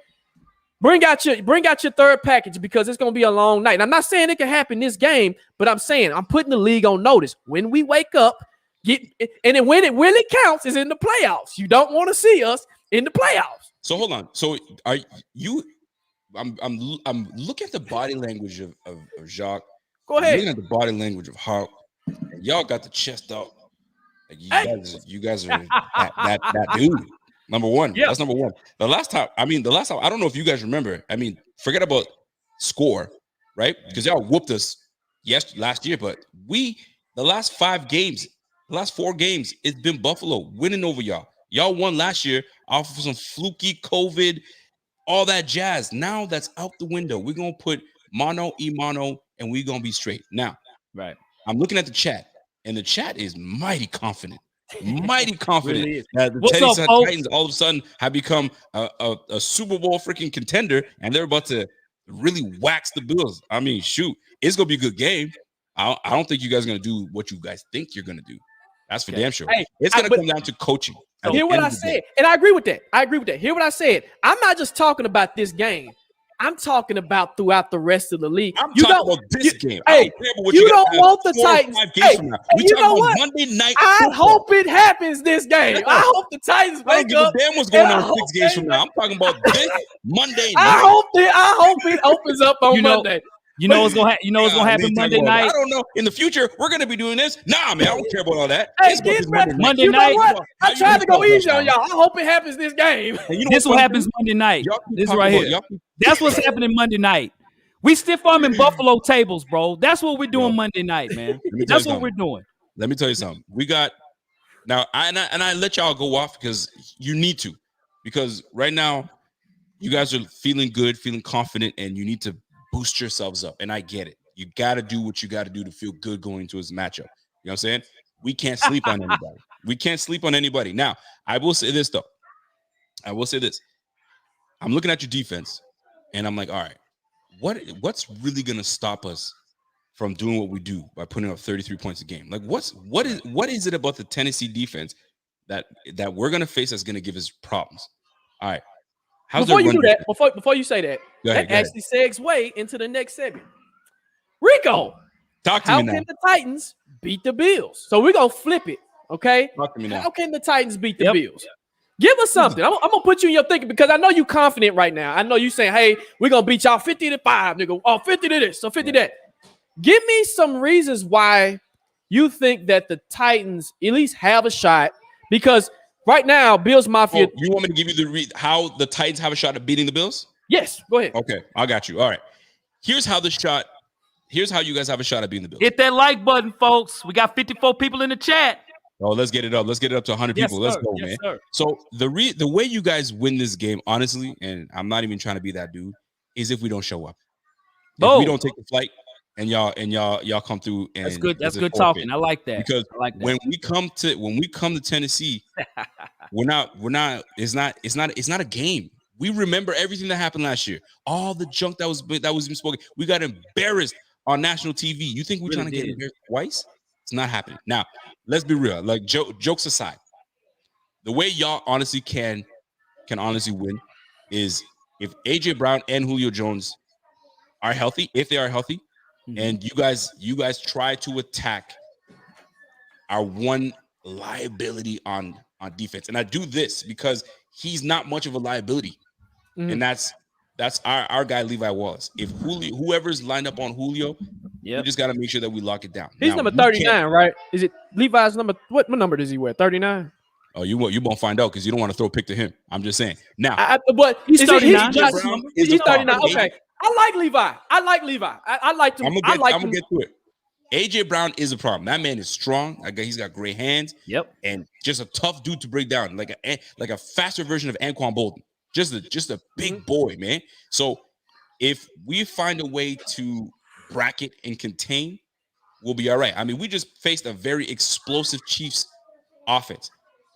bring out your third package because it's going to be a long night. And I'm not saying it can happen this game, but I'm saying I'm putting the league on notice. When we wake up, and then when it really counts is in the playoffs. You don't want to see us in the playoffs. So hold on. So are you? I'm looking at the body language of Jacques. Go ahead. I'm looking at the body language of Hawk. Y'all got the chest out. Like you guys are that dude. Number one. That's number one. The last time, I don't know if you guys remember. I mean, forget about score, right? Because y'all whooped us last year, but the last 4 games, it's been Buffalo winning over y'all. Y'all won last year off of some fluky COVID, all that jazz. Now that's out the window. We're gonna put mono, and we're gonna be straight. Now, right. I'm looking at the chat, and the chat is mighty confident. Mighty confident really that the Tennessee Titans all of a sudden have become a Super Bowl freaking contender, and they're about to really wax the Bills. I mean, shoot, it's gonna be a good game. I don't think you guys are gonna do what you guys think you're gonna do. That's for damn sure. Hey, it's gonna come down to coaching. Hear what I said, and I agree with that. Hear what I said. I'm not just talking about this game. I'm talking about throughout the rest of the league. I'm talking about this game. Hey, you don't want the Titans. Hey, you know what? Monday night. I hope it happens this game. I hope the Titans wake up. Damn, what's going on 6 games from now? I'm talking about this Monday night. I hope it opens up on Monday. You know what's gonna happen Monday night? I don't know. In the future, we're gonna be doing this. Nah, man, I don't care about all that. Hey, Monday night. I tried to go easy on y'all. I hope it happens this game. This what happens Monday night. This right here. That's what's happening Monday night. We stiff arming Buffalo tables, bro. That's what we're doing Monday night, man. That's what we're doing. Let me tell you something. We got now. I let y'all go off because you need to, because right now you guys are feeling good, feeling confident, and you need to boost yourselves up. And I get it. You got to do what you got to do to feel good going into his matchup. You know what I'm saying? We can't sleep on anybody. We can't sleep on anybody. Now, I will say this, though. I'm looking at your defense, and I'm like, all right, what's really going to stop us from doing what we do by putting up 33 points a game? Like, what is it about the Tennessee defense that we're going to face that's going to give us problems? All right. Before you do that, before you say that, that actually segs way into the next segment. Rico, talk to me now. How can the Titans beat the Bills? So we're gonna flip it, okay? Talk to me now. How can the Titans beat the Bills? Give us something. I'm gonna put you in your thinking because I know you confident right now. I know you saying, "Hey, we're gonna beat y'all 50-5, nigga. Oh, 50 to this, so 50 to that." Give me some reasons why you think that the Titans at least have a shot because. Right now, Bills Mafia. You want me to give you how the Titans have a shot at beating the Bills? Yes, go ahead. Okay, I got you. All right. Here's how you guys have a shot at beating the Bills. Hit that like button, folks. We got 54 people in the chat. Oh, let's get it up. Let's get it up to 100 people. Let's go, man. Sir. So the way you guys win this game, honestly, and I'm not even trying to be that dude, is if we don't show up. If we don't take the flight. And y'all come through. And that's good. That's good talking. I like that. Because when we come to Tennessee, we're not. It's not a game. We remember everything that happened last year. All the junk that was even spoken. We got embarrassed on national TV. You think we're trying to get embarrassed twice? It's not happening. Now, let's be real. Like jokes aside, the way y'all honestly can honestly win is if AJ Brown and Julio Jones are healthy. If they are healthy. And you guys try to attack our one liability on defense. And I do this because he's not much of a liability. And that's our guy Levi Wallace. If whoever's lined up on Julio, we just got to make sure that we lock it down. He's number 39, right? Is it Levi's number? What number does he wear? 39? Oh, you won't find out because you don't want to throw a pick to him. I'm just saying. Now, but he's 39. He's 39. Okay. I like Levi. I like him. I'm gonna get to it. AJ Brown is a problem. That man is strong. He's got great hands. Yep. And just a tough dude to break down, like a faster version of Anquan Bolden. Just a big boy, man. So if we find a way to bracket and contain, we'll be all right. I mean, we just faced a very explosive Chiefs offense,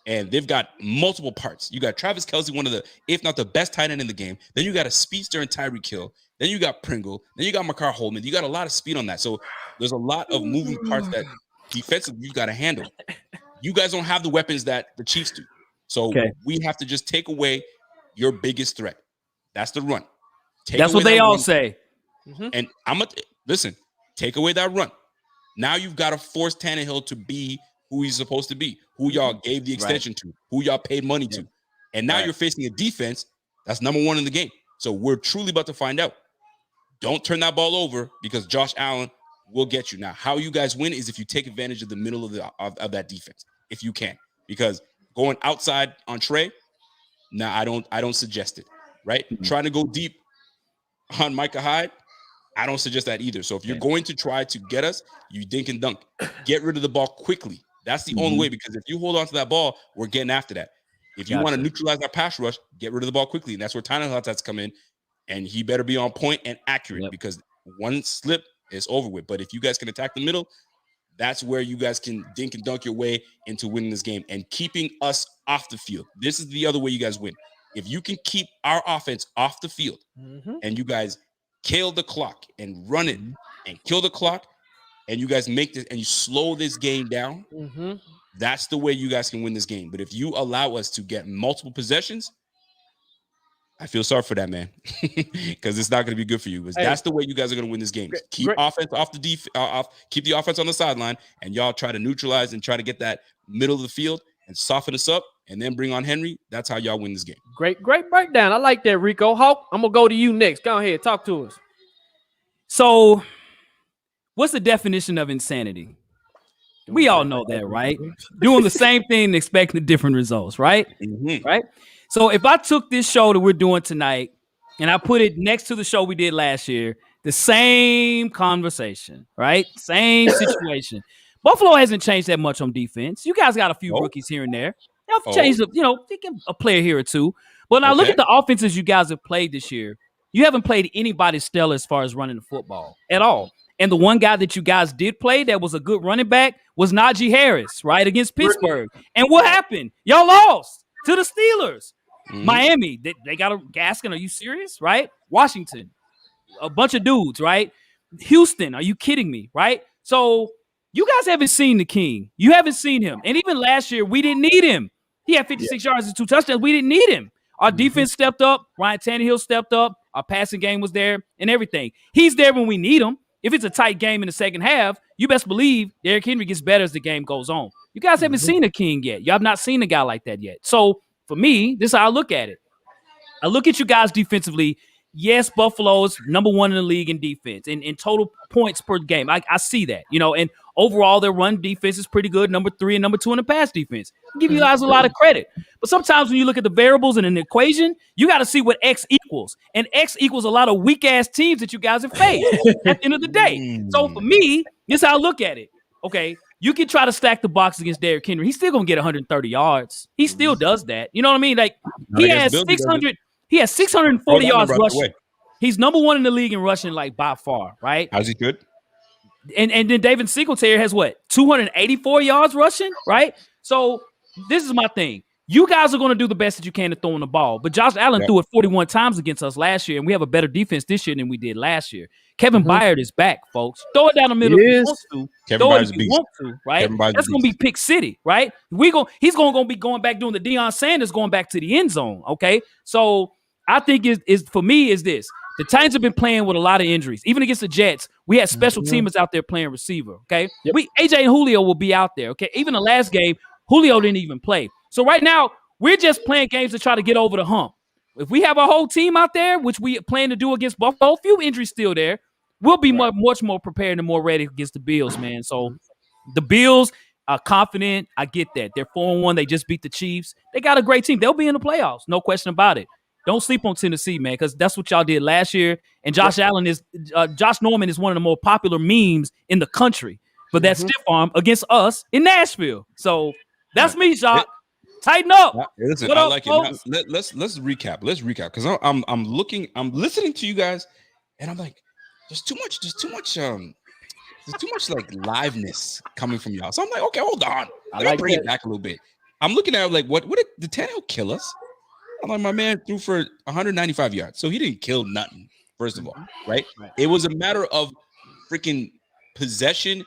and they've got multiple parts. You got Travis Kelce, one of the, if not the best tight end in the game. Then you got a speedster in Tyreek Hill. Then you got Pringle. Then you got McCarr Holman. You got a lot of speed on that. So there's a lot of moving parts that defensively you've got to handle. You guys don't have the weapons that the Chiefs do. So we have to just take away your biggest threat. That's the run. That's what they all say. And listen, take away that run. Now you've got to force Tannehill to be who he's supposed to be, who y'all gave the extension to, who y'all paid money to. And now you're facing a defense that's number one in the game. So we're truly about to find out. Don't turn that ball over because Josh Allen will get you. Now, how you guys win is if you take advantage of the middle of that defense, if you can. Because going outside on Trey, I don't suggest it, right? Trying to go deep on Micah Hyde, I don't suggest that either. So if you're going to try to get us, you dink and dunk. Get rid of the ball quickly. That's the only way, because if you hold on to that ball, we're getting after that. If you want to neutralize our pass rush, get rid of the ball quickly. And that's where Tannehill has to come in. And he better be on point and accurate because one slip is over with. But if you guys can attack the middle, that's where you guys can dink and dunk your way into winning this game and keeping us off the field. This is the other way you guys win. If you can keep our offense off the field and you guys kill the clock and run it and kill the clock, and you guys make this and you slow this game down, that's the way you guys can win this game. But if you allow us to get multiple possessions, I feel sorry for that, man, because it's not going to be good for you. That's the way you guys are going to win this game. Keep offense off the keep the offense on the sideline, and y'all try to neutralize and try to get that middle of the field and soften us up, and then bring on Henry. That's how y'all win this game. Great breakdown. I like that, Rico. Hawk, I'm gonna go to you next. Go ahead, talk to us. So, what's the definition of insanity? We all know that, right? Doing the same thing and expecting different results, right? Right? So if I took this show that we're doing tonight and I put it next to the show we did last year, the same conversation, right? Same situation. Buffalo hasn't changed that much on defense. You guys got a few rookies here and there. They'll change, a player here or two. But now look at the offenses you guys have played this year. You haven't played anybody stellar as far as running the football at all. And the one guy that you guys did play that was a good running back was Najee Harris, right, against Pittsburgh. And what happened? Y'all lost to the Steelers. Miami, they got a Gaskin. Are you serious? Right? Washington, a bunch of dudes, right? Houston, are you kidding me? Right? So you guys haven't seen the king. You haven't seen him. And even last year, we didn't need him. He had 56 yards and 2 touchdowns. We didn't need him. Our defense stepped up. Ryan Tannehill stepped up. Our passing game was there and everything. He's there when we need him. If it's a tight game in the second half, you best believe Derrick Henry gets better as the game goes on. You guys haven't seen a king yet. You have not seen a guy like that yet. So for me, this is how I look at it. I look at you guys defensively. Yes, Buffalo's number one in the league in defense in total points per game. I see that, and overall their run defense is pretty good. Number 3 and number 2 in the pass defense. I give you guys a lot of credit. But sometimes when you look at the variables in an equation, you got to see what X equals. And X equals a lot of weak-ass teams that you guys have faced at the end of the day. So for me, this is how I look at it. Okay, you can try to stack the box against Derrick Henry. He's still going to get 130 yards. He still does that. You know what I mean? Like, he has 600. He has 640 yards rushing. He's number 1 in the league in rushing, like, by far, right? How's he good? And then David Singletary has what? 284 yards rushing, right? So this is my thing. You guys are going to do the best that you can to throw in the ball. But Josh Allen threw it 41 times against us last year, and we have a better defense this year than we did last year. Kevin Byard is back, folks. Throw it down the middle if you want to. Kevin Byard's if you want to, right? That's going to be pick city, right? He's going to be going back doing the Deion Sanders going back to the end zone, okay? So I think for me is this. The Titans have been playing with a lot of injuries. Even against the Jets, we had special teamers out there playing receiver, okay? AJ and Julio will be out there, okay? Even the last game, Julio didn't even play. So right now, we're just playing games to try to get over the hump. If we have a whole team out there, which we plan to do against Buffalo, a few injuries still there, we'll be much more prepared and more ready against the Bills, man. So the Bills are confident. I get that. They're 4-1. They just beat the Chiefs. They got a great team. They'll be in the playoffs. No question about it. Don't sleep on Tennessee, man, because that's what y'all did last year. And Josh Norman is one of the more popular memes in the country for that stiff arm against us in Nashville. So that's me, Jacques. Tighten up. Listen, what I up, like folks? it. Now, let's recap. Let's recap because I'm listening to you guys, and I'm like, there's too much like liveness coming from y'all. So I'm like, okay, hold on. Let me bring it back a little bit. I'm looking at it like, what did Tannehill kill us? I'm like, my man threw for 195 yards, so he didn't kill nothing. First of all, right? It was a matter of freaking possession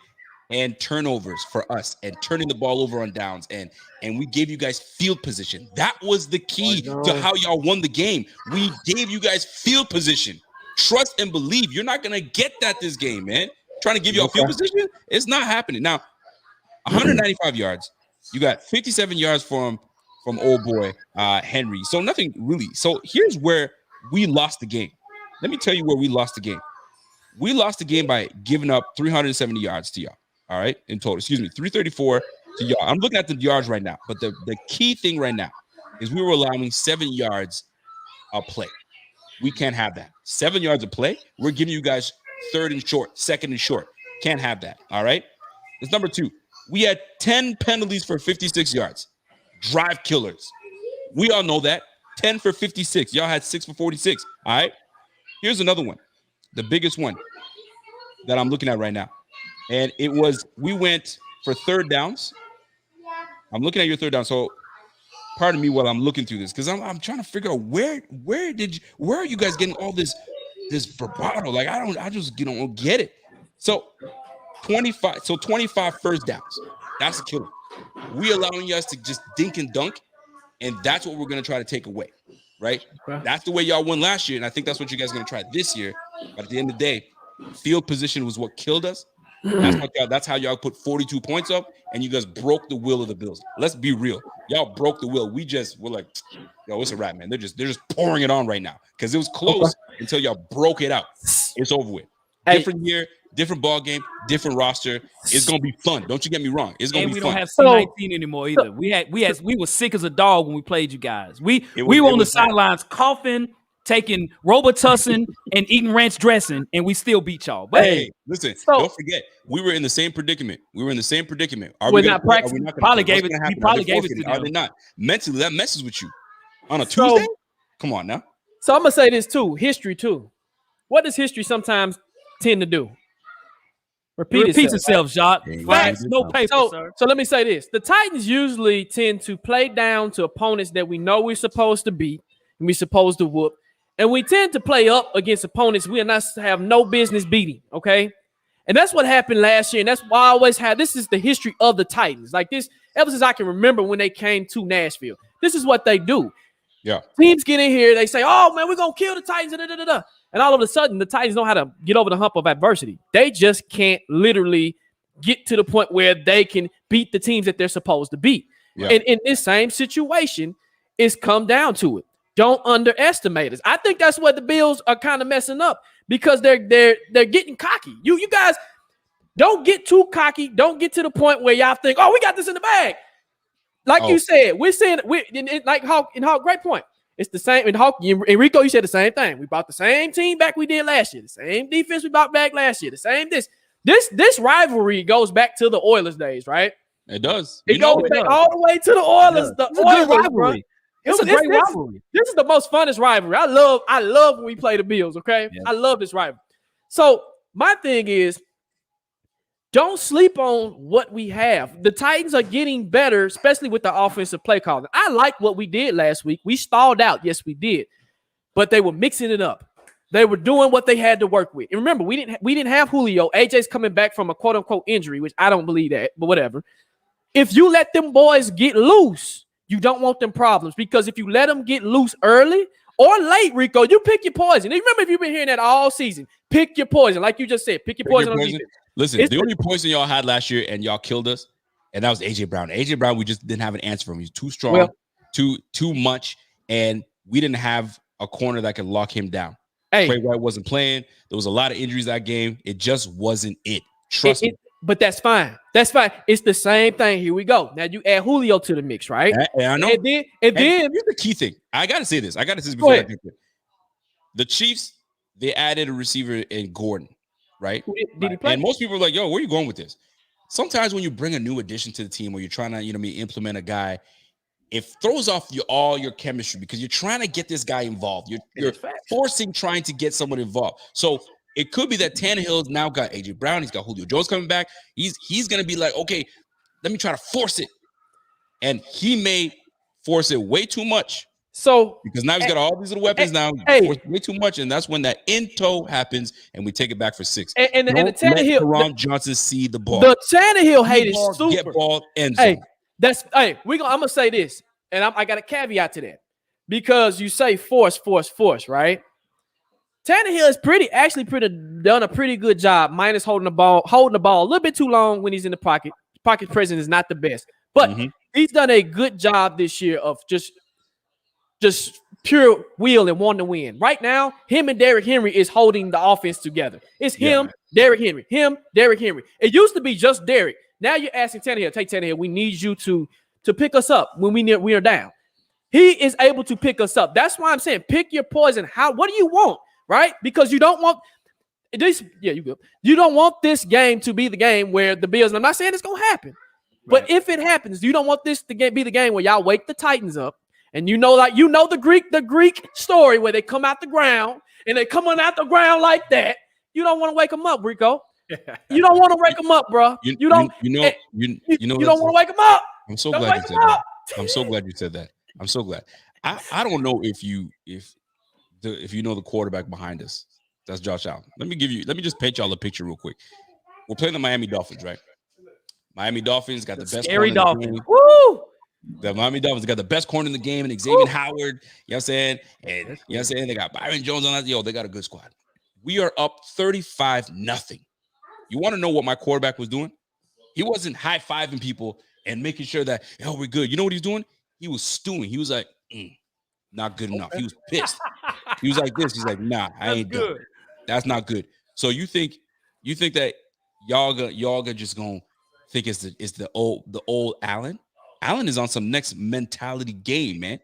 and turnovers for us, and turning the ball over on downs, and we gave you guys field position. That was the key to how y'all won the game. We gave you guys field position. Trust and believe. You're not gonna get that this game, man. Trying to give y'all field position, it's not happening. Now, 195 yards. You got 57 yards from old boy Henry. So nothing really. So here's where we lost the game. Let me tell you where we lost the game. We lost the game by giving up 370 yards to y'all. All right, in total. Excuse me, 334 to y'all. I'm looking at the yards right now, but the key thing right now is we were allowing 7 yards a play. We can't have that. 7 yards a play. We're giving you guys third and short, second and short. Can't have that. All right. It's number 2. We had 10 penalties for 56 yards. Drive killers. We all know that. 10 for 56. Y'all had 6 for 46. All right. Here's another one. The biggest one that I'm looking at right now. And it was, we went for third downs. I'm looking at your third down. So pardon me while I'm looking through this, because I'm trying to figure out where are you guys getting all this bravado? Like, I just don't get it. So 25 first downs. That's a killer. We allowing us to just dink and dunk, and that's what we're going to try to take away, right? Okay. That's the way y'all won last year, and I think that's what you guys are going to try this year. But at the end of the day, field position was what killed us. That's how y'all put 42 points up, and you guys broke the will of the Bills. Let's be real. Y'all broke the will. We're like, yo, it's a wrap, man. They're just pouring it on right now because it was close until y'all broke it out. It's over with. Different year, different ball game, different roster. It's gonna be fun. Don't you get me wrong. It's gonna be fun. We don't have C19 anymore either. We were sick as a dog when we played you guys. We were on the sidelines coughing, taking Robitussin and eating ranch dressing, and we still beat y'all. But hey, listen, don't forget, we were in the same predicament. Are we not practicing? Probably gave it to them. Are they not? Mentally, that messes with you. On a Tuesday? Come on now. So I'm gonna say this too. History too. What does history sometimes tend to do? Repeats itself, Jacques. Facts, no paper, sir. So let me say this. The Titans usually tend to play down to opponents that we know we're supposed to beat and we're supposed to whoop. And we tend to play up against opponents we are not have no business beating, okay? And that's what happened last year. And that's why I always had, this is the history of the Titans. Like this, ever since I can remember when they came to Nashville. This is what they do. Yeah. Teams get in here, they say, oh, man, we're going to kill the Titans. And all of a sudden, the Titans know how to get over the hump of adversity. They just can't literally get to the point where they can beat the teams that they're supposed to beat. Yeah. And in this same situation, it's come down to it. Don't underestimate us. I think that's what the Bills are kind of messing up because they're getting cocky. You guys don't get too cocky. Don't get to the point where y'all think, oh, we got this in the bag. Like you said, we're saying like Hawk, great point. It's the same in Hawk and Rico. You said the same thing. We brought the same team back we did last year. The same defense we brought back last year. The same this rivalry goes back to the Oilers days, right? It does. It goes back all the way to the Oilers. The Oilers rivalry. It's a great rivalry. This is the most funnest rivalry. I love when we play the Bills. Okay, yeah. I love this rivalry. So my thing is, don't sleep on what we have. The Titans are getting better, especially with the offensive play calling. I like what we did last week. We stalled out. Yes, we did. But they were mixing it up. They were doing what they had to work with. And remember, we didn't have Julio. AJ's coming back from a quote-unquote injury, which I don't believe that, but whatever. If you let them boys get loose, you don't want them problems because if you let them get loose early or late, Rico, you pick your poison. And remember, if you've been hearing that all season, pick your poison. Like you just said, pick your poison. Listen, the only poison y'all had last year and y'all killed us, and that was AJ Brown. AJ Brown, we just didn't have an answer for him. He's too strong, too much, and we didn't have a corner that could lock him down. Trey White wasn't playing. There was a lot of injuries that game. It just wasn't it. Trust me. But that's fine. That's fine. It's the same thing. Here we go. Now you add Julio to the mix, right? I know. And then here's the key thing. I gotta say this. Before I do it. The Chiefs, they added a receiver in Gordon, right? Did he play? And most people are like, "Yo, where are you going with this?" Sometimes when you bring a new addition to the team, or you're trying to, implement a guy, it throws off all your chemistry because you're trying to get this guy involved. You're forcing trying to get someone involved. So it could be that Tannehill's now got AJ Brown. He's got Julio Jones coming back. He's going to be like, okay, let me try to force it. And he may force it way too much. So because now he's got all these little weapons now, way too much, and that's when that in-toe happens, and we take it back for 6. And the Tannehill, Teron Johnson see the ball. The Tannehill hate is super. Get ball end zone. I'm gonna say this, and I got a caveat to that because you say force, right? Tannehill is done a pretty good job, minus holding the ball a little bit too long when he's in the pocket. Pocket presence is not the best, but he's done a good job this year of just pure will and wanting to win. Right now, him and Derrick Henry is holding the offense together. It's him, Derrick Henry, Derrick Henry. It used to be just Derrick. Now you're asking Tannehill, take Tannehill, we need you to pick us up when we are down. He is able to pick us up. That's why I'm saying pick your poison. What do you want, right? Because you don't want this. Yeah, you go. You don't want this game to be the game where the Bills, and I'm not saying it's going to happen, but if it happens, you don't want this to be the game where y'all wake the Titans up. And the Greek story where they come out the ground and they come on out the ground like that. You don't want to wake them up, Rico. You don't want to wake them up, bro. You don't want to wake them up. I'm so glad you said that. I'm so glad you said that. I'm so glad. I don't know if you know the quarterback behind us. That's Josh Allen. Let me just paint y'all a picture real quick. We're playing the Miami Dolphins, right? Miami Dolphins got the best scary Dolphins. Woo! The Miami Dolphins got the best corner in the game, and Xavier Howard, you know what I'm saying? And you know what I'm saying? They got Byron Jones on that. Yo, they got a good squad. We are up 35-0. You want to know what my quarterback was doing? He wasn't high-fiving people and making sure that, we're good. You know what he's doing? He was stewing. He was like, not good enough. He was pissed. He was like this. He's like, nah, I ain't good. That's not good. So you think that y'all just gonna think it's the old Allen? Allen is on some next mentality game, man.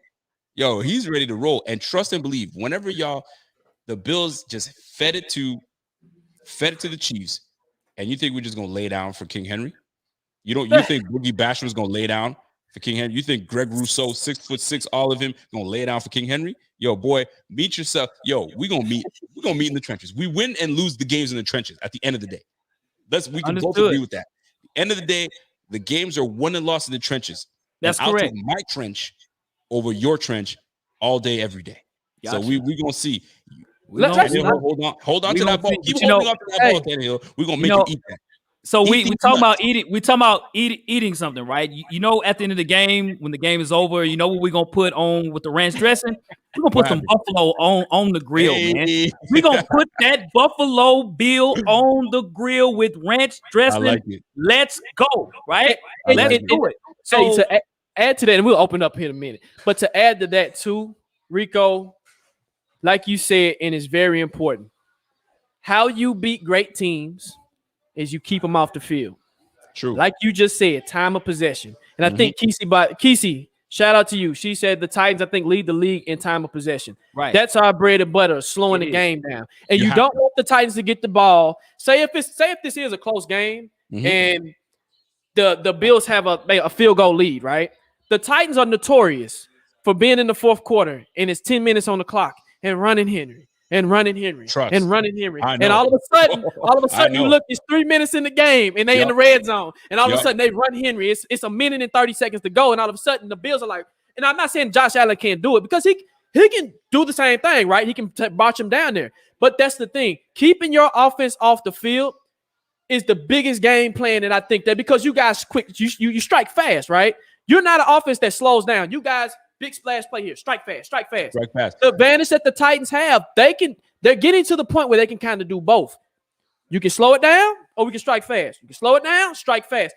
Yo, he's ready to roll. And trust and believe, whenever the Bills just fed it to the Chiefs, and you think we're just gonna lay down for King Henry? You think Boogie Basham is gonna lay down for King Henry? You think Greg Rousseau, 6'6", all of him, gonna lay down for King Henry? Yo, boy, meet yourself. Yo, we're gonna meet in the trenches. We win and lose the games in the trenches at the end of the day. We can both agree with that. End of the day, the games are won and lost in the trenches. That's correct. I'll take my trench over your trench all day, every day. Gotcha. So we're gonna see. Hold on to that ball. Keep holding on to that ball, Tannehill. We're gonna make you eat that. So we talk about eating. We talking about eating something, right? You know, at the end of the game, when the game is over, you know what we're gonna put on with the ranch dressing? We're gonna put some buffalo on the grill, man. We're gonna put that Buffalo Bill on the grill with ranch dressing. I like it. Let's go, right? Let's do it. So to add to that, and we'll open up here in a minute. But to add to that too, Rico, like you said, and it's very important, how you beat great teams is you keep them off the field. True. Like you just said, time of possession. And I think Kesey, shout out to you. She said the Titans, I think, lead the league in time of possession. Right. That's our bread and butter, slowing the game down. And you don't want the Titans to get the ball. Say if this is a close game and the Bills have a field goal lead, right? The Titans are notorious for being in the fourth quarter and it's 10 minutes on the clock and running Henry. And running Henry. And all of a sudden you look, it's 3 minutes in the game and they in the red zone. And all of a sudden they run Henry. It's a minute and 30 seconds to go. And all of a sudden the Bills are like, and I'm not saying Josh Allen can't do it because he can do the same thing, right? He can march him down there. But that's the thing. Keeping your offense off the field is the biggest game plan. And I think that because you guys you strike fast, right? You're not an offense that slows down. You guys, big splash play here. Strike fast. The advantage that the Titans have, they're getting to the point where they can kind of do both. You can slow it down or we can strike fast. You can slow it down, strike fast.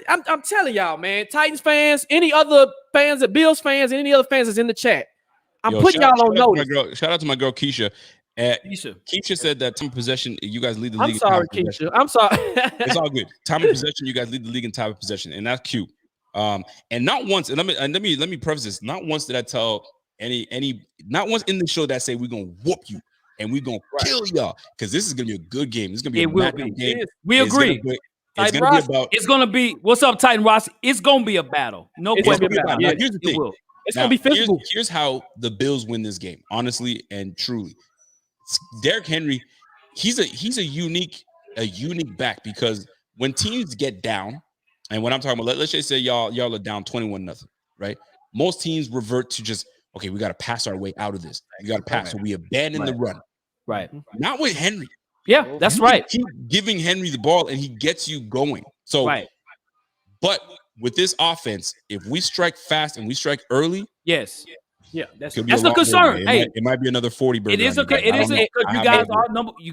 I'm telling y'all, man, Titans fans, any other fans, Bills fans, and any other fans that's in the chat, I'm putting y'all on notice. Shout out to my girl, Keisha. Keisha said that time of possession, you guys lead the league. I'm sorry, Keisha. I'm sorry. It's all good. Time of possession, you guys lead the league in time of possession, and that's cute. And not once, and let me preface this. Not once did I tell not once in the show that say we're gonna whoop you and we're gonna kill y'all because this is gonna be a good game. This is gonna be a game. We agree. It's gonna be what's up, Titan Ross. It's gonna be a battle. No question about it. Now, here's the thing. It's gonna be physical. Here's how the Bills win this game, honestly and truly. Derrick Henry, he's a unique back because when teams get down, and when I'm talking about, let's just say y'all are down 21-0, right? Most teams revert to just, okay, we got to pass our way out of this. We got to pass, so we abandon the run. Right. Not with Henry. Yeah, that's right. Keep giving Henry the ball, and he gets you going. So, but with this offense, if we strike fast and we strike early, yes. Yeah, that's a concern. It might be another 40 burger. It is you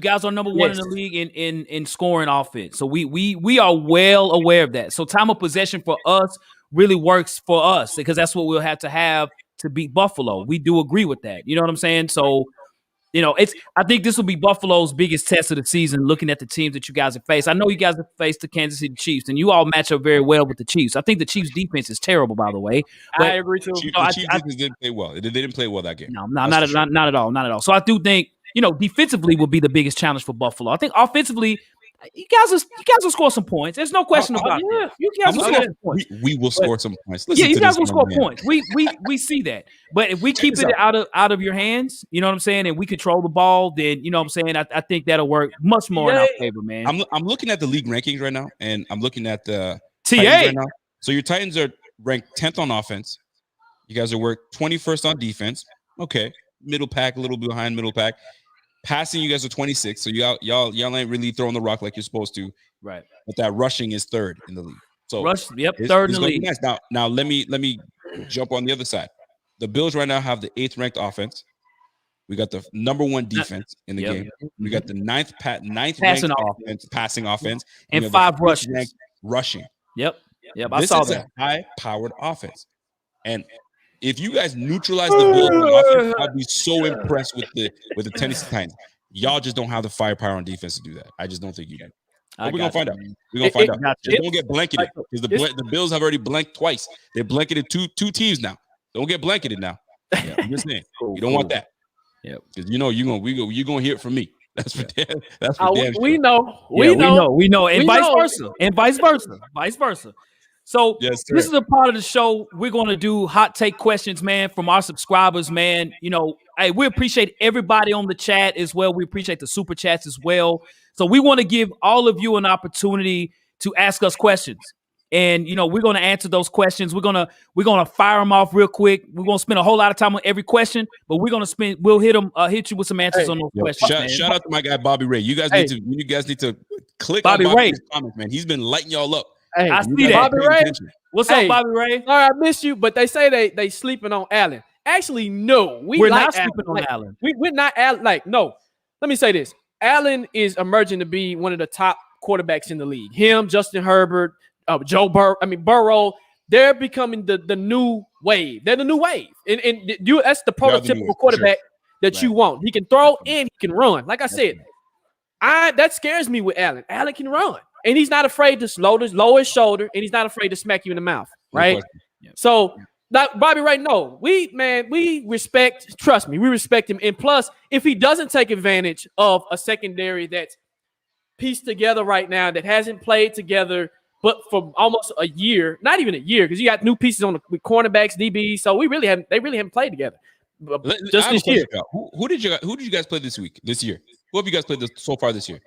guys are number one in the league in scoring offense. So we are well aware of that. So time of possession for us really works for us because that's what we'll have to beat Buffalo. We do agree with that. You know what I'm saying? So I think this will be Buffalo's biggest test of the season, looking at the teams that you guys have faced. I know you guys have faced the Kansas City Chiefs, and you all match up very well with the Chiefs. I think the Chiefs' defense is terrible, by the way. I agree too. The Chiefs didn't play well. They didn't play well that game. No, not at all. So I do think, defensively will be the biggest challenge for Buffalo. I think offensively, you guys will score some points. There's no question about it. You guys will score some points. We will score some points. You guys will score points. We see that. But if we keep it out of your hands, you know what I'm saying, and we control the ball, then you know what I'm saying, I think that'll work much more in our favor, man. I'm looking at the league rankings right now, and I'm looking at the TA right now. So your Titans are ranked 10th on offense. You guys are worked 21st on defense. Okay, middle pack, a little behind middle pack. Passing, you guys are 26, so y'all ain't really throwing the rock like you're supposed to, right? But that rushing is third in the league. So third in the league. Nice. Now let me jump on the other side. The Bills right now have the 8th ranked offense. We got the number 1 defense in the game. We got the 9th passing offense, and 5 rushing. Yep. I saw that. A high-powered offense, and if you guys neutralize the Bills on offense, I'd be so impressed with the Tennessee Titans. Y'all just don't have the firepower on defense to do that. I just don't think you do. But we're gonna find out. We're gonna find out. Just don't get blanketed because the Bills have already blanked twice. They blanketed two teams now. Don't get blanketed now. Yeah, I'm just saying. You don't want that. Yeah, because you're gonna hear it from me. That's for damn. That's for damn sure. We know, and vice versa. So this is a part of the show. We're going to do hot take questions, man, from our subscribers, man. Hey, we appreciate everybody on the chat as well. We appreciate the super chats as well. So we want to give all of you an opportunity to ask us questions. And, we're going to answer those questions. We're going to fire them off real quick. We're going to spend a whole lot of time on every question, but we'll hit you with some answers on those questions. Shout out to my guy, Bobby Ray. You guys need to click on Bobby's comments, man. He's been lighting y'all up. Hey, I see that. Bobby Ray. What's up, Bobby Ray? Sorry, I missed you, but they say they sleeping on Allen. Actually, no. We're not sleeping on Allen. We're not Allen. No. Let me say this. Allen is emerging to be one of the top quarterbacks in the league. Him, Justin Herbert, Burrow, they're becoming the new wave. They're the new wave. And that's the prototypical quarterback that you want. He can throw and he can run. Like I said, that scares me with Allen. Allen can run. And he's not afraid to lower his shoulder, and he's not afraid to smack you in the mouth, right? So, Bobby Ray, no, we respect. Trust me, we respect him. And plus, if he doesn't take advantage of a secondary that's pieced together right now, that hasn't played together, but for almost a year, not even a year, because you got new pieces with cornerbacks, DBs. So they really haven't played together. Just this year. Who did you guys play this year? Who have you guys played so far this year?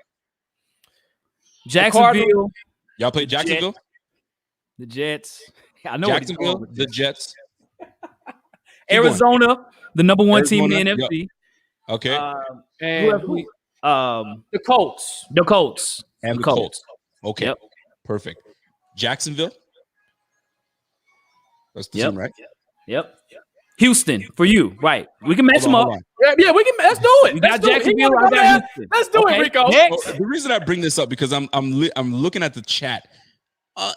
Jacksonville. Y'all played Jacksonville? The Jets. I know Jacksonville, the Jets. Arizona, the number 1 team in the NFC. Okay. And the Colts. The Colts. And the Colts. Okay. Yep. Perfect. Jacksonville. That's the team, right? Yep. Houston for you, right? We can match them up. Yeah, we can. Let's do it. We got Jacksonville. I got Houston. Let's do it, Rico. The reason I bring this up because I'm looking at the chat.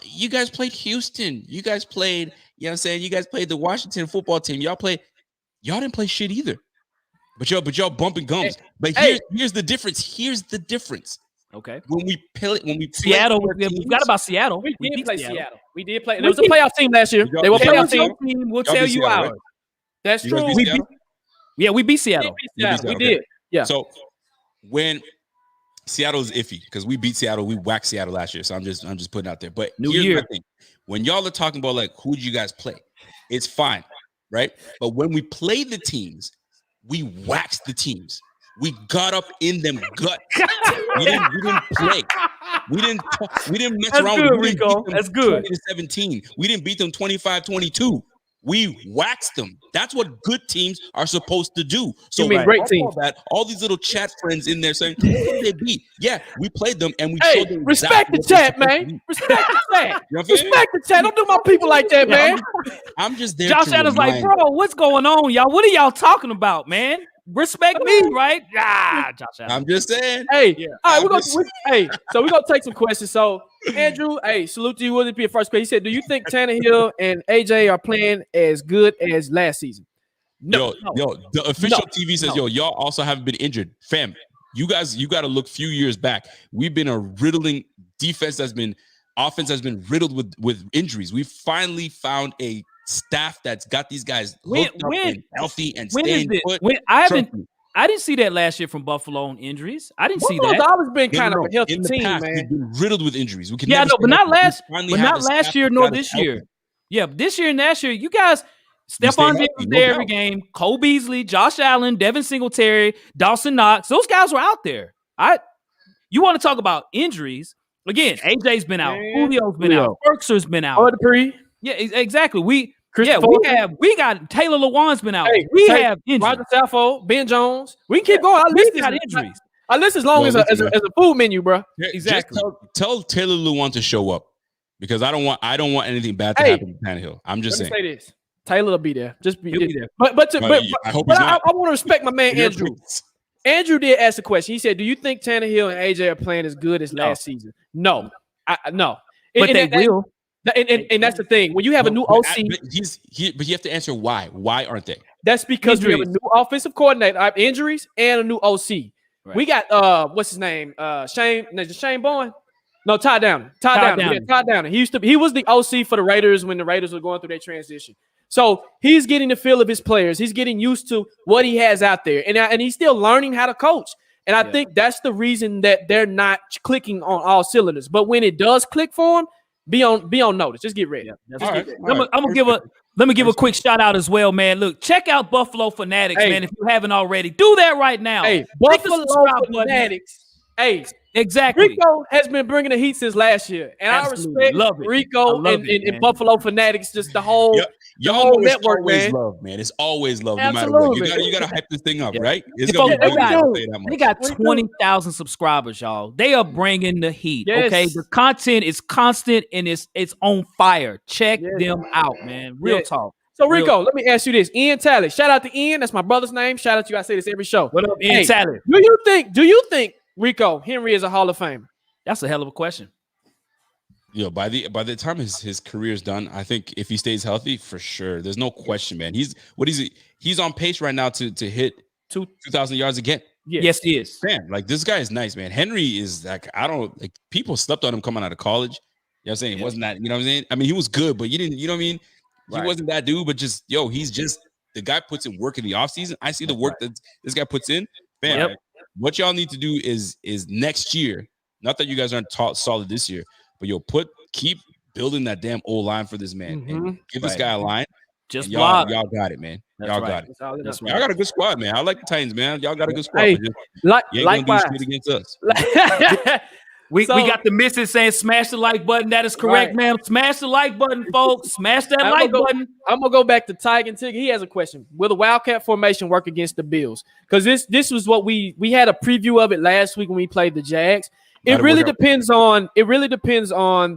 You guys played Houston. You guys played. You know what I'm saying? You guys played the Washington football team. Y'all didn't play shit either. But y'all bumping gums. But here's the difference. Here's the difference. Okay. When we Seattle, we forgot about Seattle. We did play Seattle. We did play. There was a playoff team last year. They were a playoff team. We'll tell you out. Right? That's true. We beat Seattle. We did. Yeah. So when Seattle is iffy because we beat Seattle. We whacked Seattle last year. So I'm just putting out there. But New here's year. my thing. When y'all are talking about like who you guys play, it's fine, right? But when we play the teams, we waxed the teams. We got up in them guts. We didn't play. We didn't mess That's around. Good, We didn't Rico. beat them That's good. 20-17. We didn't beat them 25-22. We waxed them. That's what good teams are supposed to do. So you mean great teams? All these little chat friends in there saying, who did they beat? Yeah, we played them and we showed them. Respect the chat, man. Respect the chat. Respect the chat. Don't do my people like that, man. I'm just there. Josh Allen's like, bro, what's going on, y'all? What are y'all talking about, man? Respect me, right? Josh Allen. I'm just saying. Hey, all right, so we're gonna take some questions. So Andrew, salute to you. Will it be a first question? He said, do you think Tannehill and AJ are playing as good as last season? No. The official TV says, y'all also haven't been injured. Fam, you got to look few years back. We've been a riddling offense has been riddled with injuries. We finally found a staff that's got these guys hooked up and healthy and staying put. I didn't see that last year from Buffalo on injuries. I didn't see that. Buffalo's always been kind of a healthy team, man. We've been riddled with injuries. We can but not last year nor this year. Yeah, this year and last year, you guys, Stephon Diggs was there every game. Cole Beasley, Josh Allen, Devin Singletary, Dawson Knox. Those guys were out there. You want to talk about injuries? Again, AJ's been out. Julio's been out. Berkshir's been out. Yeah, exactly. We got Taylor Lewan's been out. We have injuries. Roger Saffold, Ben Jones. We can keep going. Our list is long as a food menu, bro. Exactly. Tell Taylor Lewan to show up because I don't want anything bad to happen to Tannehill. I'm just saying. Say this. Taylor will be there. He'll be there. But I want to respect my man Andrew. Andrew did ask a question. He said, "Do you think Tannehill and AJ are playing as good as last season?" No, no. But they will. And that's the thing. When you have a new OC, but you have to answer why. Why aren't they? That's because we have a new offensive coordinator, injuries, and a new OC. Right. We got what's his name? Shane Bowen. No, Todd Downing. Todd Downing. He was the OC for the Raiders when the Raiders were going through their transition. So he's getting the feel of his players. He's getting used to what he has out there, and he's still learning how to coach. And I think that's the reason that they're not clicking on all cylinders. But when it does click for them, be on notice. Just get ready. Let me give a quick shout out as well, man. Look, check out Buffalo Fanatics, man. If you haven't already, do that right now. Hey, Buffalo Fanatics. Hey, exactly. Rico has been bringing the heat since last year, and I respect Rico and Buffalo Fanatics. Just the whole. Y'all network, always love, man. It's always love, no matter what. You gotta hype this thing up, right? It's gonna be they got 20,000 subscribers, y'all. They are bringing the heat. Yes. Okay, the content is constant and it's on fire. Check them out, man. Real talk. So Rico, let me ask you this: Ian Talley. Shout out to Ian. That's my brother's name. Shout out to you. I say this every show. What up, Ian Talley? Do you think Rico Henry is a Hall of Famer? That's a hell of a question. By the time his career's done, I think if he stays healthy, for sure, there's no question, man. He's on pace right now to hit 2,000 yards again. Yes, he is. Man, like this guy is nice, man. Henry is like people slept on him coming out of college. You know what I'm saying? It wasn't that, you know what I'm saying? I mean, he was good, but you didn't, you know what I mean? He wasn't that dude, but just he's just the guy puts in work in the offseason. I see the work that this guy puts in. Man, what y'all need to do is next year, not that you guys aren't solid this year. But keep building that damn old line for this man and give this guy a line. Just y'all got it, man. Y'all got it. Y'all got a good squad, man. I like the Titans, man. Y'all got a good squad. Hey, you ain't gonna do shit against us. We got the missus saying smash the like button. That is correct, man. Smash the like button, folks. Smash that like button. I'm gonna go back to Tig and Tig. He has a question. Will the Wildcat formation work against the Bills? Because this was what we had a preview of it last week when we played the Jags. It really depends on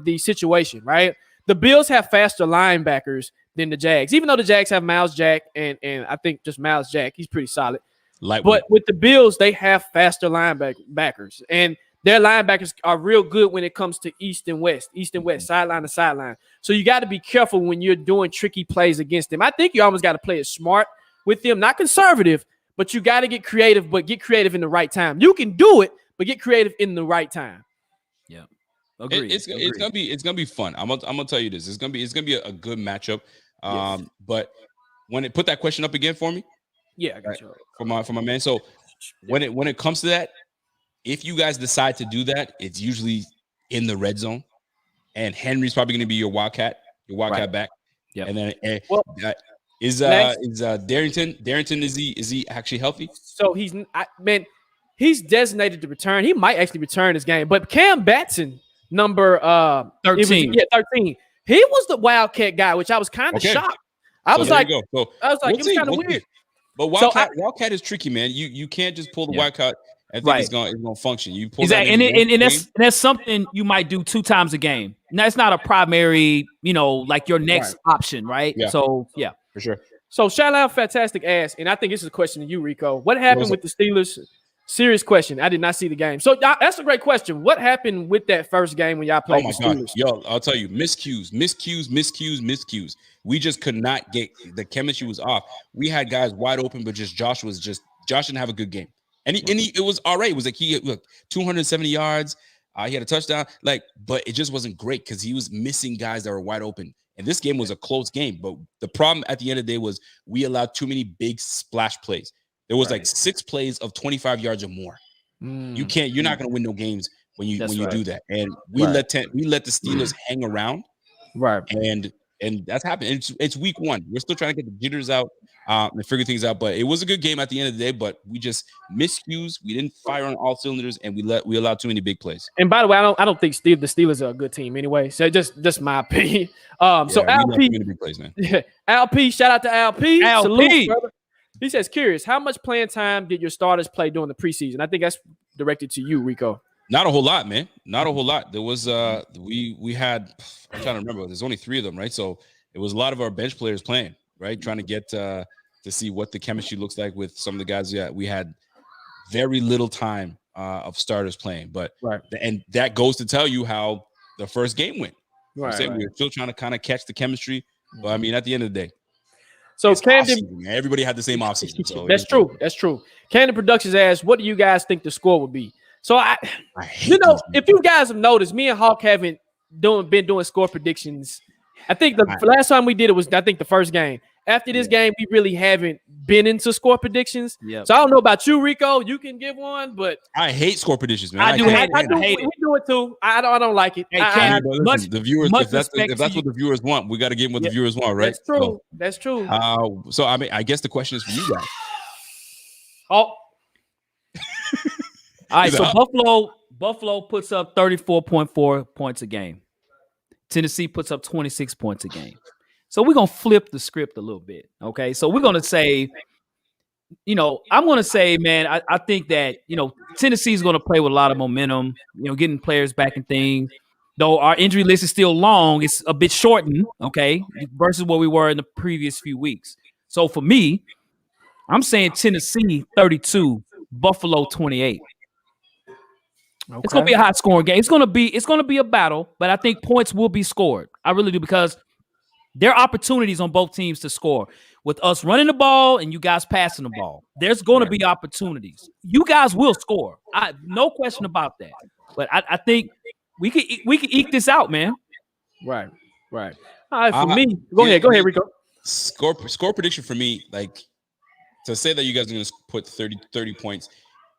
the situation, right? The Bills have faster linebackers than the Jags, even though the Jags have Miles Jack and I think just Miles Jack, he's pretty solid. But with the Bills, they have faster linebackers, and their linebackers are real good when it comes to east and west, sideline to sideline. So you got to be careful when you're doing tricky plays against them. I think you almost got to play it smart with them, not conservative, but you got to get creative, but get creative in the right time. You can do it, but get creative in the right time. Yeah, agreed. It's gonna be fun. I'm gonna tell you this. It's gonna be a good matchup. But when it put that question up again for me. Yeah, I got you. For my man. So when it comes to that, if you guys decide to do that, it's usually in the red zone, and Henry's probably going to be your wildcat back. Yeah. And then is Darrington is he actually healthy? So he's designated to return. He might actually return this game. But Cam Batson, number 13. 13. He was the wildcat guy, which I was kind of shocked. I was like, it was kind of weird. But wildcat is tricky, man. You can't just pull the wildcat and think it's gonna function. You pull that and that's something you might do 2 times a game. Now it's not a primary, like your next option, right? Yeah. So yeah, for sure. So shout out Fantastic Ass, and I think this is a question to you, Rico. What happened with the Steelers? Serious question. I did not see the game. So that's a great question. What happened with that first game when y'all played the Steelers? Yo, I'll tell you, miscues. We just could not get the chemistry was off. We had guys wide open, but Josh didn't have a good game. And it was all right. It was like he 270 yards. He had a touchdown, but it just wasn't great because he was missing guys that were wide open. And this game was a close game. But the problem at the end of the day was we allowed too many big splash plays. There was 6 plays of 25 yards or more. You're not going to win no games when you do that. And we let the Steelers hang around. Right. And that's happened. It's week 1. We're still trying to get the jitters out and figure things out. But it was a good game at the end of the day. But we just miscues. We didn't fire on all cylinders, and we allowed too many big plays. And by the way, I don't think the Steelers are a good team anyway. So just my opinion. So Al P, big plays, man. Al P, shout out to Al P. Al Salute, P. brother. He says, curious, how much playing time did your starters play during the preseason? I think that's directed to you, Rico. Not a whole lot, man. Not a whole lot. There was we had, I'm trying to remember, there's only 3 of them, right? So it was a lot of our bench players playing, right? Trying to get to see what the chemistry looks like with some of the guys. Yeah, we had very little time of starters playing, but and that goes to tell you how the first game went. We're still trying to kind of catch the chemistry, but I mean, at the end of the day. So Camden, everybody had the same offseason. So that's true. That's true. Camden Productions asked, "What do you guys think the score would be?" So I if you guys have noticed, me and Hawk haven't been doing score predictions. I think the last time we did it was the first game. After this game, we really haven't been into score predictions. Yep. So I don't know about you, Rico. You can give one, but I hate score predictions, man. I do hate it. We do it too. I don't like it. Hey, the viewers, if that's what the viewers want, we got to give them what the viewers want, right? That's true. That's true. So I mean, I guess the question is for you guys. All right. So Buffalo puts up 34.4 points a game. Tennessee puts up 26 points a game. So we're going to flip the script a little bit, okay? So we're going to say, I'm going to say, man, I think that, Tennessee is going to play with a lot of momentum, getting players back and things. Though our injury list is still long, it's a bit shortened, okay, versus what we were in the previous few weeks. So for me, I'm saying Tennessee 32, Buffalo 28. Okay. It's going to be a high scoring game. It's going to be a battle, but I think points will be scored. I really do, because there are opportunities on both teams to score. With us running the ball and you guys passing the ball, there's going to be opportunities. You guys will score. No question about that. But I think we could eke this out, man. Right. All right, for me, go ahead, Rico. Score prediction for me, to say that you guys are going to put 30 points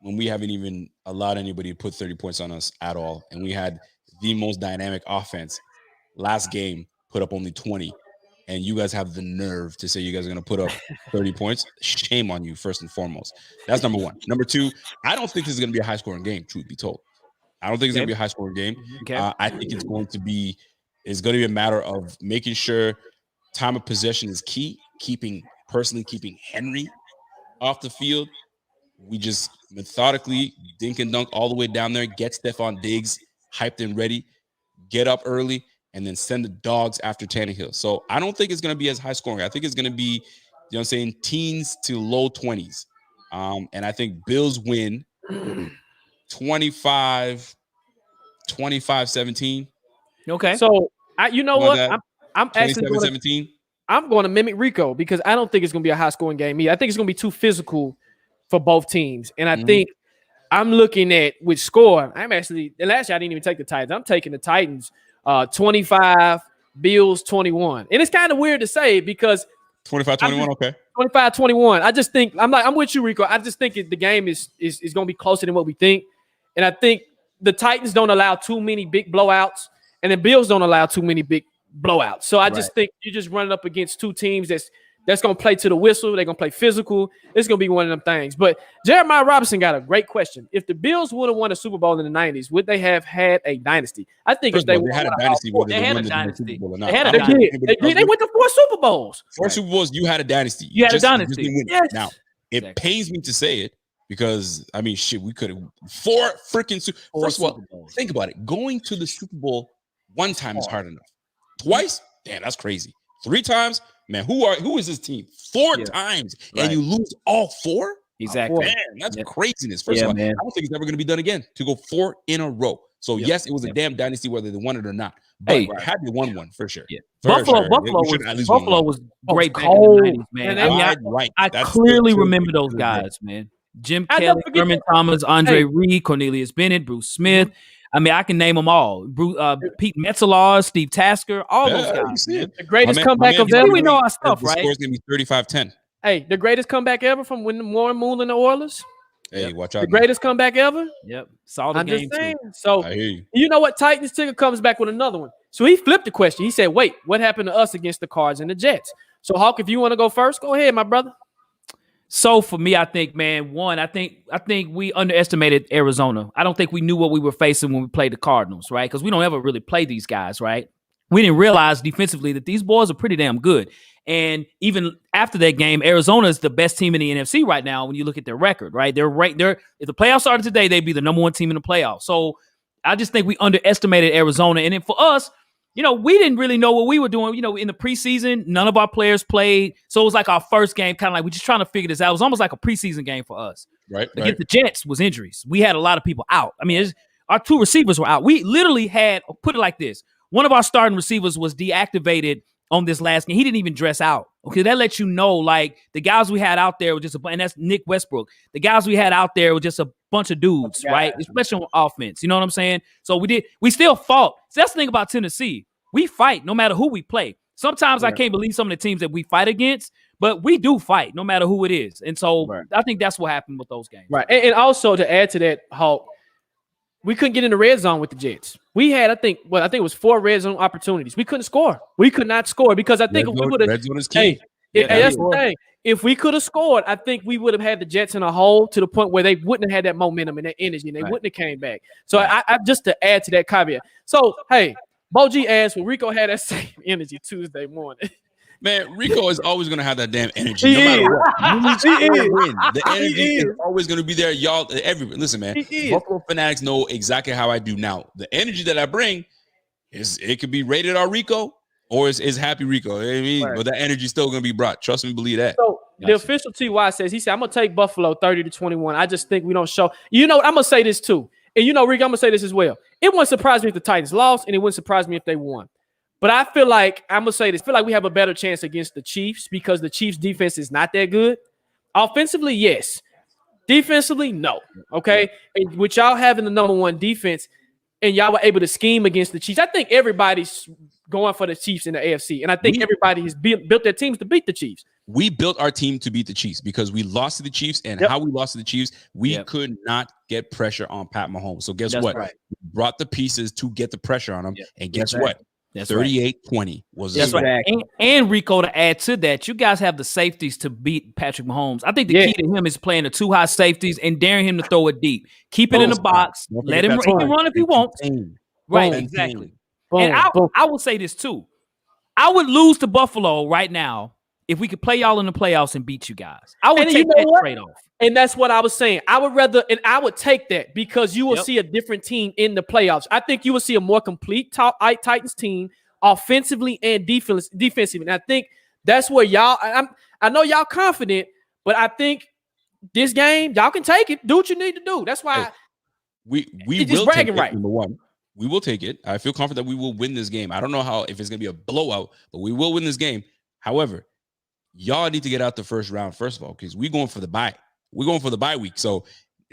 when we haven't even allowed anybody to put 30 points on us at all, and we had the most dynamic offense last game, put up only 20, and you guys have the nerve to say you guys are going to put up 30 points. Shame on you, first and foremost. That's number 1. Number 2, I don't think this is going to be a high-scoring game, truth be told. I don't think it's going to be a high-scoring game. Okay. I think it's going to be a matter of making sure time of possession is key, keeping Henry off the field. We just methodically dink and dunk all the way down there, get Stephon Diggs hyped and ready, get up early, and then send the dogs after Tannehill. So I don't think it's going to be as high scoring. I think it's going to be, teens to low 20s. And I think Bills win 25-17. Okay. So what? I'm actually 17. I'm going to mimic Rico, because I don't think it's going to be a high scoring game either. I think it's going to be too physical for both teams. And I think I'm looking at with score. Last year I didn't even take the Titans. I'm taking the Titans 25, Bills 21. And it's kind of weird to say, because 25-21, okay. 25-21. I just think I'm with you, Rico. I just think the game is going to be closer than what we think. And I think the Titans don't allow too many big blowouts, and the Bills don't allow too many big blowouts. So I just think you just running up against two teams that's going to play to the whistle. They're going to play physical. It's going to be one of them things. But Jeremiah Robinson got a great question. If the Bills would have won a Super Bowl in the 90s, would they have had a dynasty? I think if they had a dynasty, they had a dynasty. They went to 4 Super Bowls. 4 Super Bowls, you had a dynasty. You had a dynasty. Yes. Now, it pains me to say it because, I mean, shit, we could have 4 freaking Super Bowls. First of all, think about it. Going to the Super Bowl 1 time is hard enough. Twice? Damn, that's crazy. 3 times? Man, who is this team? 4 times, and you lose all 4? Exactly. Man, that's craziness. First of all, man. I don't think it's ever going to be done again to go 4 in a row. So yes, it was a damn dynasty, whether they won it or not. But had they won one for sure. Yeah. Buffalo was great back in the 90s, man. I clearly remember those guys, man. Jim Kelly, Herman Thomas, Andre Reed, Cornelius Bennett, Bruce Smith. I mean, I can name them all. Pete Metzelaar, Steve Tasker, all those guys. The greatest comeback of ever. We know our stuff, right? The score's going to be 35-10. Hey, the greatest comeback ever from when Warren Moon and the Oilers. Hey, watch out. The greatest comeback ever. Yep. Saw the game too. So, you know what? Titans Ticker comes back with another one. So he flipped the question. He said, wait, what happened to us against the Cards and the Jets? So, Hawk, if you want to go first, go ahead, my brother. So for me, I think, man, I think we underestimated Arizona. I don't think we knew what we were facing when we played the Cardinals, right? Because we don't ever really play these guys, right? We didn't realize defensively that these boys are pretty damn good. And even after that game, Arizona is the best team in the NFC right now when you look at their record, right? They're right there. If the playoffs started today, they'd be the number 1 team in the playoffs. So I just think we underestimated Arizona. And then for us, we didn't really know what we were doing. In the preseason, none of our players played. So it was like our first game, kind of like we're just trying to figure this out. It was almost like a preseason game for us. Right. Against the Jets was injuries. We had a lot of people out. I mean, our 2 receivers were out. We literally had, put it like this, one of our starting receivers was deactivated on this last game. He didn't even dress out. Okay, that lets you know, like, the guys we had out there were just and that's Nick Westbrook. The guys we had out there were just a bunch of dudes, right? Especially on offense. You know what I'm saying? So we still fought. So that's the thing about Tennessee. We fight no matter who we play. Sometimes I can't believe some of the teams that we fight against, but we do fight no matter who it is. And so I think that's what happened with those games. Right. And also to add to that, Hawk, we couldn't get in the red zone with the Jets. We had, I think it was 4 red zone opportunities. We couldn't score. We could not score because I think if we would have, red zone is key. That's the thing. If we could have scored, I think we would have had the Jets in a hole to the point where they wouldn't have had that momentum and that energy, and they wouldn't have came back. So I just to add to that caveat. So hey, Bo G asked when Rico had that same energy Tuesday morning. Man, Rico is always going to have that damn energy. No matter what. The energy is always going to be there. Y'all, listen, man. Buffalo Fanatics know exactly how I do now. The energy that I bring it could be rated R Rico or is happy Rico. You know what I mean? But that energy is still going to be brought. Trust me, believe that. So the official TY says, he said, I'm going to take Buffalo 30-21. I just think we don't show. I'm going to say this too. And Rico, I'm going to say this as well. It wouldn't surprise me if the Titans lost, and it wouldn't surprise me if they won. But I feel like, I'm going to say this, I feel like we have a better chance against the Chiefs because the Chiefs' defense is not that good. Offensively, yes. Defensively, no. Okay? And with y'all having the number 1 defense and y'all were able to scheme against the Chiefs, I think everybody's going for the Chiefs in the AFC. And I think everybody has built their teams to beat the Chiefs. We built our team to beat the Chiefs because we lost to the Chiefs, and how we lost to the Chiefs, we could not get pressure on Pat Mahomes. So guess what? Right. We brought the pieces to get the pressure on him, and guess what? 38-20 was that's right. And Rico, to add to that, you guys have the safeties to beat Patrick Mahomes. I think the key to him is playing the 2 high safeties and daring him to throw it deep. Keep it in the box. Let him run if he wants. Right, exactly. And I will say this too. I would lose to Buffalo right now if we could play y'all in the playoffs and beat you guys. I would take that trade-off. And that's what I was saying. I would take that because you will see a different team in the playoffs. I think you will see a more complete Titans team offensively and defensively. And I think that's where y'all, I know y'all confident, but I think this game, y'all can take it. Do what you need to do. That's why we will take it, number 1. We will take it. I feel confident that we will win this game. I don't know if it's going to be a blowout, but we will win this game. However, y'all need to get out the first round, first of all, because we're going for the bye. We're going for the bye week. So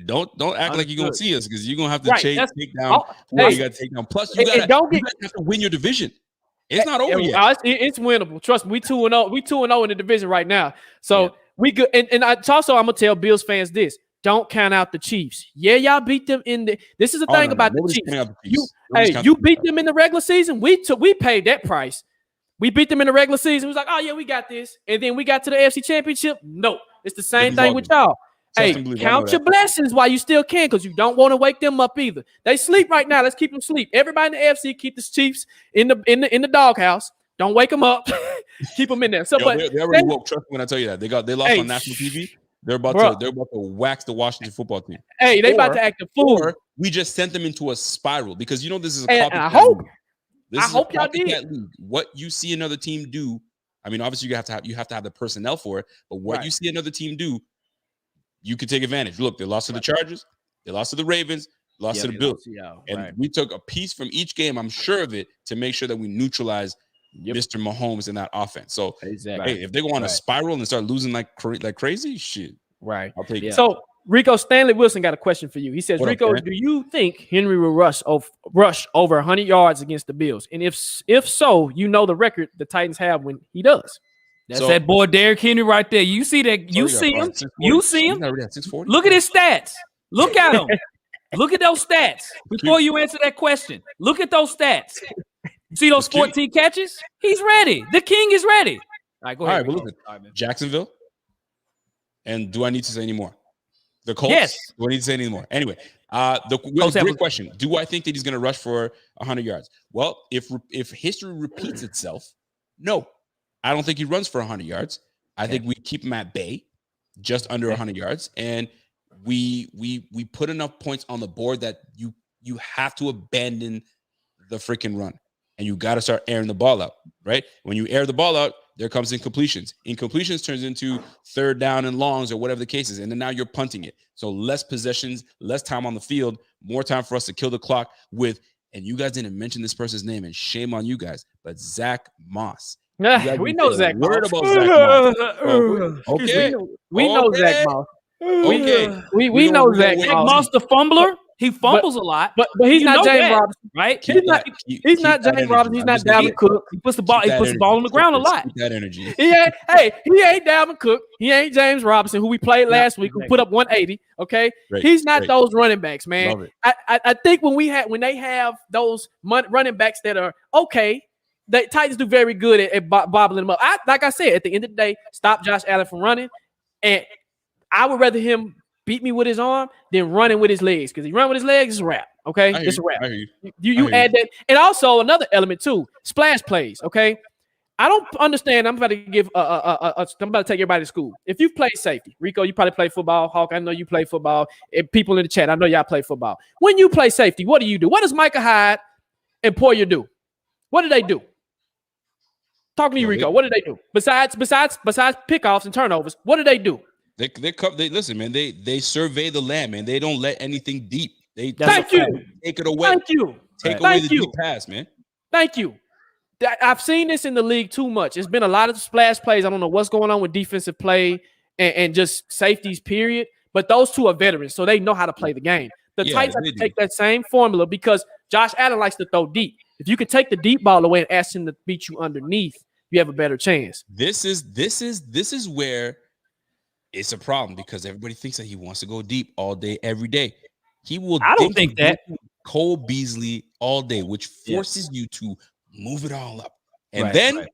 don't act like you're going to see us because you're going to have to take down who you got to take down. Plus, you got to win your division. It's not over yet. It's winnable. Trust me. We 2-0. We 2-0 in the division right now. So we good. And also, I'm going to tell Bills fans this. don't count out the Chiefs. Yeah, y'all beat them in the. This is the thing about the Chiefs. You beat them in the regular season. We paid that price. We beat them in the regular season. It was like, oh yeah, we got this. And then we got to the AFC Championship. No, it's the same thing with y'all. Hey, count your blessings while you still can, because you don't want to wake them up either. They sleep right now. Let's keep them sleep. Everybody in the AFC, keep the Chiefs in the doghouse. Don't wake them up. Keep them in there. So, but they already woke. Trust me when I tell you that they lost on national TV. They're about to wax the Washington football team. Hey, they about to act a fool. We just sent them into a spiral because this is a copycat. I hope y'all did. League. What you see another team do, I mean, obviously you have to have the personnel for it. But what you see another team do, you can take advantage. Look, they lost to the Chargers, they lost to the Ravens, lost to the Bills, and we took a piece from each game. I'm sure of it, to make sure that we neutralize Mr. Mahomes in that offense. So, hey, if they go on a spiral and start losing like crazy, shit. Right. I'll take it. So, Rico, Stanley Wilson got a question for you. He says, Rico, do you think Henry will rush over 100 yards against the Bills? And if so, you know the record the Titans have when he does. That's that boy Derrick Henry right there. You see that? You see him? You see him? Look at his stats. Look at him. Look at those stats. Before you answer that question, look at those stats. See those 14 catches? He's ready. The king is ready. All right, go ahead. All right, well, look, Jacksonville. And do I need to say any more? The Colts? Yes. Do I need to say any more? Anyway, great question. Do I think that he's going to rush for 100 yards? Well, if history repeats itself, no. I don't think he runs for 100 yards. I think we keep him at bay, just under 100 yards. And we put enough points on the board that you have to abandon the freaking run. And you got to start airing the ball out, right? When you air the ball out, there comes incompletions. Incompletions turns into third down and longs or whatever the case is. And then now you're punting it. So less possessions, less time on the field, more time for us to kill the clock with, and you guys didn't mention this person's name, and shame on you guys, but Zach Moss. We know Zach Moss. Word about Zach Moss. Okay. We know Zach Moss. Okay. We know Zach Moss, the fumbler. He fumbles a lot, but he's not James Robinson, right? He's not James Robinson. He's not Dalvin Cook. He puts the ball on the ground a lot. That energy. He ain't Dalvin Cook. He ain't James Robinson, who we played last week, who put up 180. Okay, he's not those running backs, man. I think when they have those running backs that are okay, the Titans do very good at bobbling them up. Like I said, at the end of the day, stop Josh Allen from running, and I would rather him beat me with his arm than running with his legs, because he run with his legs, it's a wrap. Okay, it's a wrap. You add that, and also another element too: splash plays. Okay, I don't understand. I'm about to give I'm about to take everybody to school. If you've played safety, Rico, you probably play football. Hawk, I know you play football. And people in the chat, I know y'all play football. When you play safety, what do? What does Micah Hyde and Poyer do? What do they do? Talk to me, Rico. What do they do besides pickoffs and turnovers? What do they do? They listen, man. They survey the land, man. They don't let anything deep. Thank you. Take it away. Thank you. Take away the deep pass, man. Thank you. I've seen this in the league too much. It's been a lot of splash plays. I don't know what's going on with defensive play and just safeties, period. But those two are veterans, so they know how to play the game. The Titans have to take that same formula, because Josh Allen likes to throw deep. If you can take the deep ball away and ask him to beat you underneath, you have a better chance. This is where it's a problem, because everybody thinks that he wants to go deep all day, every day. He will. I don't think that Cole Beasley all day, which forces you to move it all up, and then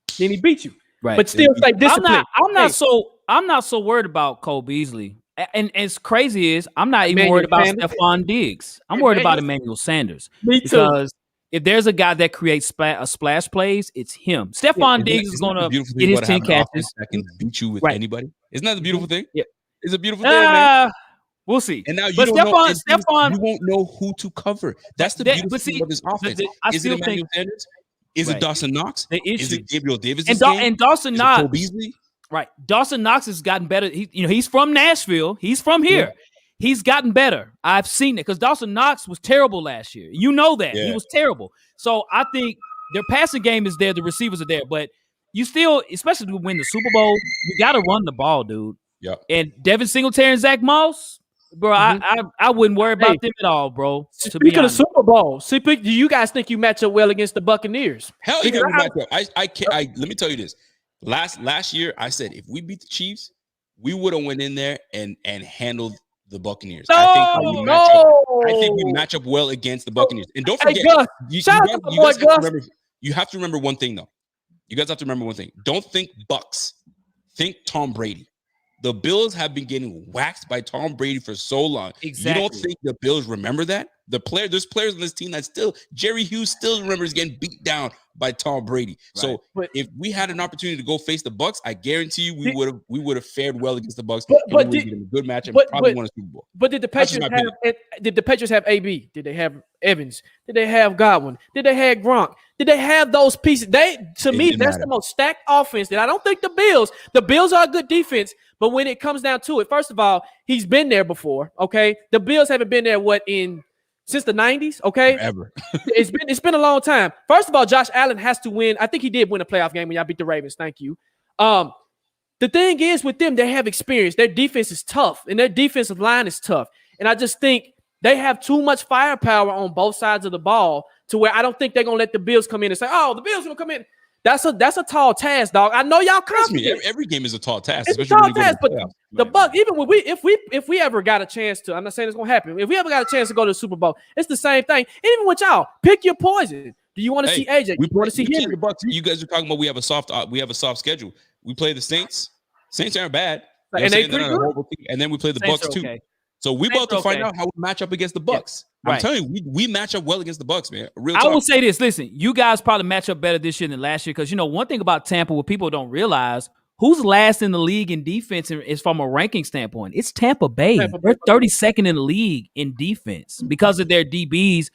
he beat you. Right. But still, like discipline. I'm not so worried about Cole Beasley. And as crazy as I'm not even worried about Stephon Diggs. I'm worried about Emmanuel Sanders. Me too. Because if there's a guy that creates splash plays, it's him. Stephon Diggs is going to get his 10 catches. That can beat you with anybody. Isn't that the beautiful thing? Yeah. It's a beautiful thing, man. We'll see. And now you won't know who to cover. That's the beautiful thing of this offense. Is it Emmanuel Sanders? Is it Dawson Knox? Is it Gabriel Davis? And Dawson Knox. Cole Beasley? Right. Dawson Knox has gotten better. He's from Nashville. He's from here. Yeah. He's gotten better. I've seen it, because Dawson Knox was terrible last year. You know that. Yeah. He was terrible. So I think their passing game is there. The receivers are there. But you still, especially to win the Super Bowl, you got to run the ball, dude. Yeah. And Devin Singletary and Zach Moss, bro, I wouldn't worry about them at all, bro. Speaking of Super Bowl, do you guys think you match up well against the Buccaneers? Hell yeah, we match up. I can't. Let me tell you this. Last year, I said if we beat the Chiefs, we would have went in there and handled the Buccaneers. No, I think we match up well against the Buccaneers. And don't forget, you have to remember one thing though. You guys have to remember one thing. Don't think Bucks. Think Tom Brady. The Bills have been getting waxed by Tom Brady for so long. Exactly. You don't think the Bills remember that? There's players on this team that still, Jerry Hughes still remembers getting beat down by Tom Brady. Right. So if we had an opportunity to go face the Bucks, I guarantee you we would have fared well against the Bucks. But did a good match and probably won a Super Bowl. But did the Patriots have AB? Did they have Evans? Did they have Godwin? Did they have Gronk? Did they have those pieces? That's the most stacked offense that I don't think the Bills are a good defense. But when it comes down to it, first of all, he's been there before. Okay, the Bills haven't been there since the 90s. Okay, ever. it's been a long time. First of all, Josh Allen has to win. I think he did win a playoff game when y'all beat the Ravens. Thank you. The thing is with them, they have experience. Their defense is tough, and their defensive line is tough. And I just think they have too much firepower on both sides of the ball to where I don't think they're gonna let the Bills come in and say, "Oh, the Bills gonna come in." That's a tall task, dog. I know y'all confident. Every game is a tall task. It's a tall task, but the Bucks, even when if we ever got a chance to, I'm not saying it's gonna happen. If we ever got a chance to go to the Super Bowl, it's the same thing. And even with y'all, pick your poison. Do you want to see AJ? We want to see Henry. The Bucks. You guys are talking about we have a soft schedule. We play the Saints. Saints aren't bad, and they pretty good. And then we play the Bucks too. Okay. So we about to find out how we match up against the Bucks. Yeah, right. I'm telling you, we match up well against the Bucks, man. Real talk. I will say this. Listen, you guys probably match up better this year than last year because, one thing about Tampa what people don't realize, who's last in the league in defense is from a ranking standpoint. It's Tampa Bay. They're 32nd in the league in defense because of their DBs.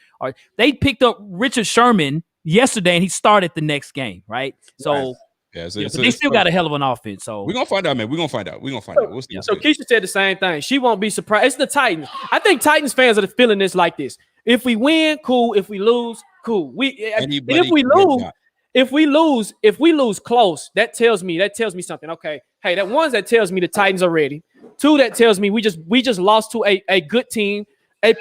They picked up Richard Sherman yesterday, and he started the next game, right? So. Right. Yeah, but they still got a hell of an offense. So we're gonna find out, man. We'll see. So Keisha said the same thing. She won't be surprised. It's the Titans. I think Titans fans are feeling this like this. If we win, cool. If we lose, cool. If we lose close, that tells me something. Okay, hey, that tells me the Titans are ready. Two, that tells me we just lost to a good team. A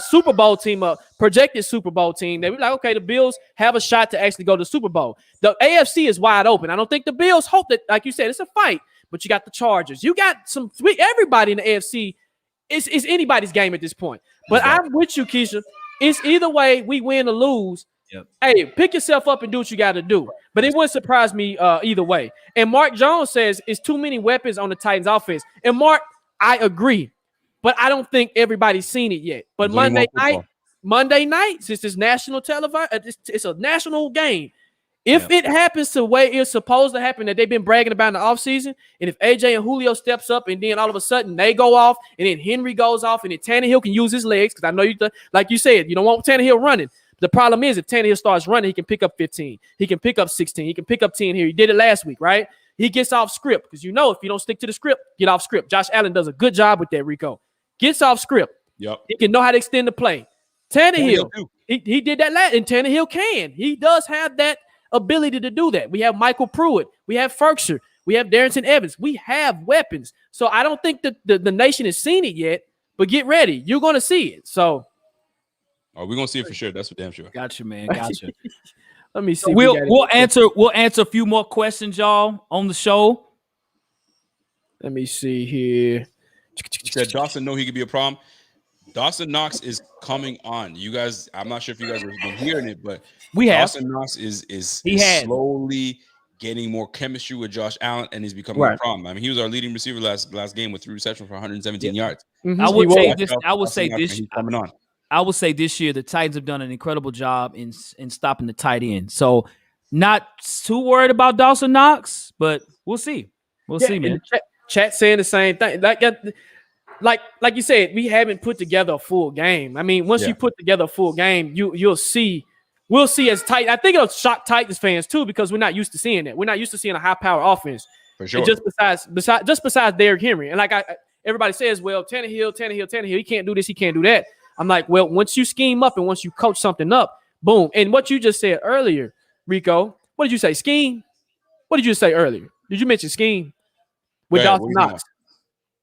Super Bowl team, a projected Super Bowl team. They were like, okay, the Bills have a shot to actually go to the Super Bowl. The AFC is wide open. I don't think the Bills hope that, like you said, it's a fight. But you got the Chargers. You got everybody in the AFC. It's anybody's game at this point. But exactly. I'm with you, Keisha. It's either way we win or lose. Yep. Hey, pick yourself up and do what you got to do. But it wouldn't surprise me either way. And Mark Jones says it's too many weapons on the Titans offense. And Mark, I agree. But I don't think everybody's seen it yet. But Monday night, since it's national television, it's a national game. If it happens the way it's supposed to happen, that they've been bragging about in the offseason, and if AJ and Julio steps up and then all of a sudden they go off, and then Henry goes off, and then Tannehill can use his legs, because I know like you said, you don't want Tannehill running. The problem is if Tannehill starts running, he can pick up 15. He can pick up 16. He can pick up 10 here. He did it last week, right? He gets off script, because if you don't stick to the script, get off script. Josh Allen does a good job with that, Rico. Gets off script. Yep. He can know how to extend the play. Tannehill, he did that last, and Tannehill can. He does have that ability to do that. We have Michael Pruitt. We have Ferkser. We have Darrington Evans. We have weapons. So I don't think that the nation has seen it yet, but get ready. You're going to see it. So. Oh, we're going to see it for sure. That's for damn sure. Gotcha, man. Gotcha. Let me see. We'll answer a few more questions, y'all, on the show. Let me see here. He said Dawson know he could be a problem. Dawson Knox is coming on. You guys, I'm not sure if you guys have been hearing it, but Dawson Knox is slowly getting more chemistry with Josh Allen, and he's becoming a problem. I mean, he was our leading receiver last game with 3 receptions for 117 yards. Mm-hmm. I would say this year the Titans have done an incredible job in stopping the tight end. So not too worried about Dawson Knox, but we'll see. We'll see, man. Chat saying the same thing. Like you said, we haven't put together a full game. I mean, once you put together a full game, you'll see. We'll see as tight. I think it'll shock Titans fans too, because we're not used to seeing that. We're not used to seeing a high power offense. For sure. And just besides Derrick Henry, and everybody says, well, Tannehill, he can't do this, he can't do that. I'm like, well, once you scheme up and once you coach something up, boom. And what you just said earlier, Rico, what did you say? Scheme? What did you say earlier? Did you mention scheme? With Dawson Knox.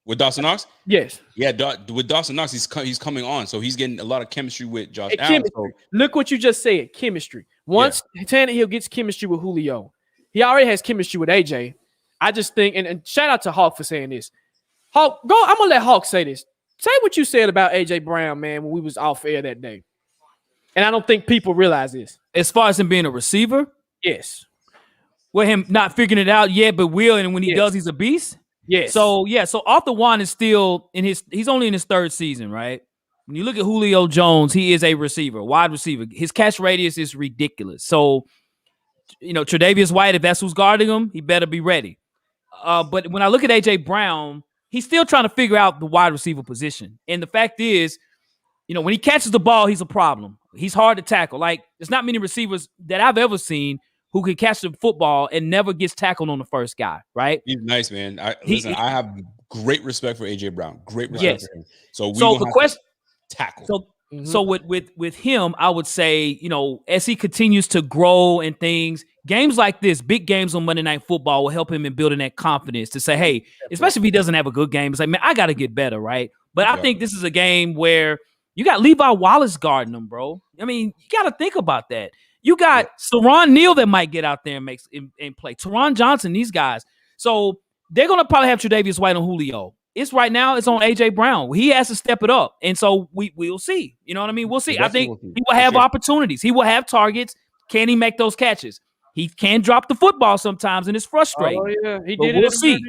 With Dawson Knox? Yes. Yeah, with Dawson Knox, he's coming on. So he's getting a lot of chemistry with Josh Allen. Look what you just said, chemistry. Once Tannehill gets chemistry with Julio, he already has chemistry with AJ. I just think, and shout out to Hawk for saying this. Hawk, I'm gonna let Hawk say this. Say what you said about AJ Brown, man, when we was off air that day. And I don't think people realize this. As far as him being a receiver, yes. With him not figuring it out yet, but will, and when he does, he's a beast. Yes. So Arthur Juan is still he's only in his third season, right? When you look at Julio Jones, he is a receiver, wide receiver. His catch radius is ridiculous. So, Tre'Davious White, if that's who's guarding him, he better be ready. But when I look at AJ Brown, he's still trying to figure out the wide receiver position. And the fact is, when he catches the ball, he's a problem. He's hard to tackle. Like, there's not many receivers that I've ever seen who can catch the football and never gets tackled on the first guy, right? He's nice, man. I have great respect for AJ Brown. Great respect for him. So the question tackle. So with him, I would say, as he continues to grow and things, games like this, big games on Monday Night Football will help him in building that confidence to say, hey, especially if he doesn't have a good game, it's like, man, I got to get better, right? But I think this is a game where you got Levi Wallace guarding him, bro. I mean, you got to think about that. You got Saron Neal that might get out there and play. Teron Johnson, these guys. So they're going to probably have Tre'Davious White and Julio. It's right now, it's on AJ Brown. He has to step it up. And so we'll see. You know what I mean? We'll see. I think he will have opportunities. He will have targets. Can he make those catches? He can drop the football sometimes, and it's frustrating. Oh, yeah. He but did we'll it see.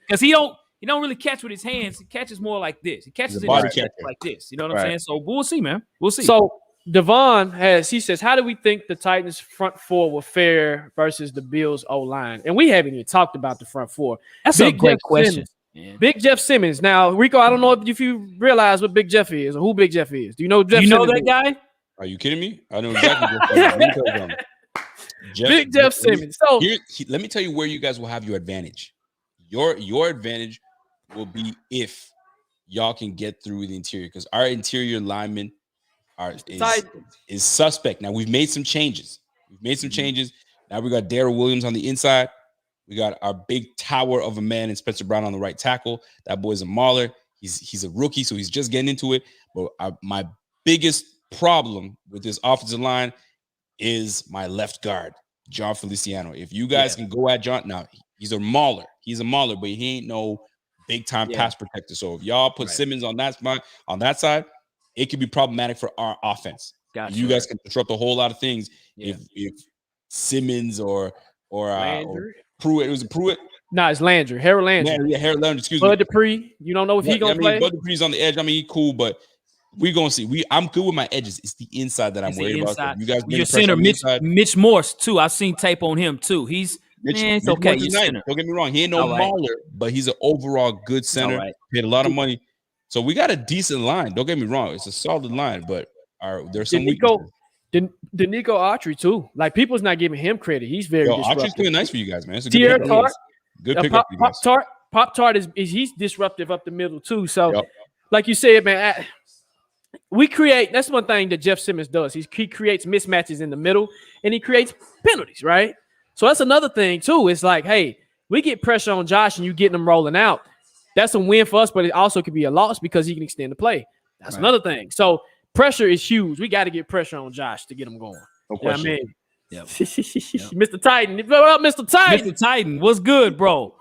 Because he don't really catch with his hands. He catches more like this. He catches it like this. You know what I'm saying? So we'll see, man. We'll see. So Devon he says, how do we think the Titans front four will fare versus the Bills O-line? And we haven't even talked about the front four. That's a great question. Big Jeff Simmons. Now, Rico, I don't know if you realize what Big Jeff is or who Big Jeff is. Do you know Jeff? Do you know that guy? Are you kidding me? I know exactly. Big Jeff Simmons. So let me tell you where you guys will have your advantage. Your advantage will be if y'all can get through the interior, because our interior linemen is suspect. Now we've made some changes. Now we got Darrell Williams on the inside. We got our big tower of a man and Spencer Brown on the right tackle. That boy's a mauler. He's a rookie, so he's just getting into it. But my biggest problem with this offensive line is my left guard, John Feliciano. If you guys can go at John, now he's a mauler. But he ain't no big time pass protector. So if y'all put Simmons on that spot, on that side, it could be problematic for our offense. Gotcha. You guys can disrupt a whole lot of things if Simmons or Pruitt. Was it Pruitt? No, it's Landry. Harold Landry. Harold Landry. Excuse me. Bud Dupree. You don't know if he's gonna play. Bud Dupree's on the edge. I mean, he's cool, but we're gonna see. I'm good with my edges. It's the inside that I'm worried about. You guys, your center, Mitch Morse too. I've seen tape on him too. It's okay. Don't get me wrong. He ain't no mauler, but he's an overall good center. Paid a lot of money, so we got a decent line. Don't get me wrong. It's a solid line, but there's some weaknesses. Danico Autry too. Like, people's not giving him credit. He's very disruptive. Autry's playing nice for you guys, man. It's a good pickup. Good pickup. Pop Tart he's disruptive up the middle too. So, like you said, man, we create. That's one thing that Jeff Simmons does. He creates mismatches in the middle, and he creates penalties, right? So that's another thing too. It's like, hey, we get pressure on Josh, and you getting him rolling out. That's a win for us, but it also could be a loss because he can extend the play. That's another thing. So pressure is huge. We got to get pressure on Josh to get him going. No question. You know what I mean? Mr. Titan. What up, Mr. Titan? Mr. Titan, what's good, bro?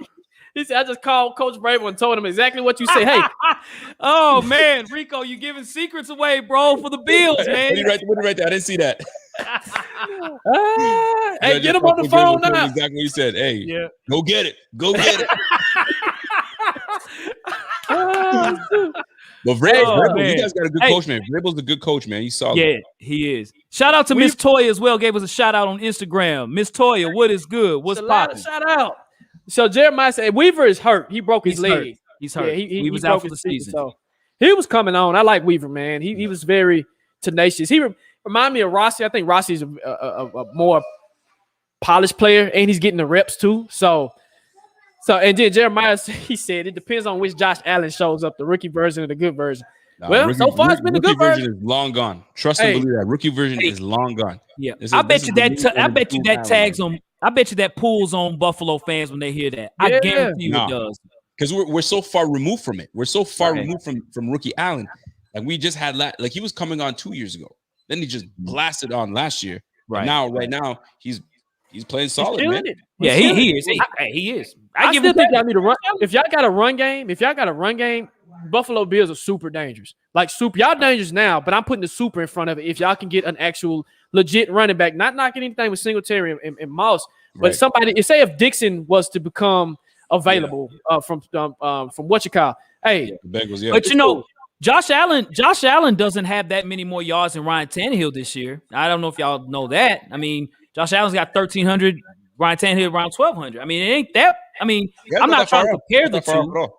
He said, I just called Coach Bravo and told him exactly what you say. Hey. Oh, man, Rico, you giving secrets away, bro, for the Bills, man. What did you write there? I didn't see that. Hey, get him on the phone now. Exactly what you said. Hey, go get it. Go get it. But Vrabel, you guys got a good coach, man. Vrabel's a good coach, man. He's solid. Yeah, he is. Shout out to Miss Toya as well. Gave us a shout out on Instagram. Miss Toya, what is good? What's popping? Shout out. So Jeremiah said Weaver is hurt. He broke his leg. He's hurt. Yeah, he was out for the season. So he was coming on. I like Weaver, man. He was very tenacious. He reminded me of Rossi. I think Rossi's a more polished player, and he's getting the reps too. So and then Jeremiah, he said it depends on which Josh Allen shows up, the rookie version or the good version. So far it's been the good version. Is long gone. Trust and believe that. Rookie version is long gone. Yeah, I bet you that tags on. I bet you that pulls on Buffalo fans when they hear that. I guarantee you it does. Because we're so far removed from it. We're so far removed from rookie Allen. Like, we just had he was coming on 2 years ago. Then he just blasted on last year. Right now, he's He's playing solid, man. Yeah, he is. He is. I still think y'all need to run. If y'all got a run game, Buffalo Bills are super dangerous. Like super, y'all dangerous now, but I'm putting the super in front of it. If y'all can get an actual legit running back, not knocking anything with Singletary and Moss, but somebody. Say if Dixon was to become available from what you call, hey, the Bengals, but you know. Josh Allen doesn't have that many more yards than Ryan Tannehill this year. I don't know if y'all know that. I mean, Josh Allen's got 1,300, Ryan Tannehill around 1,200. I mean, it ain't that. I mean, I'm not trying to compare the two.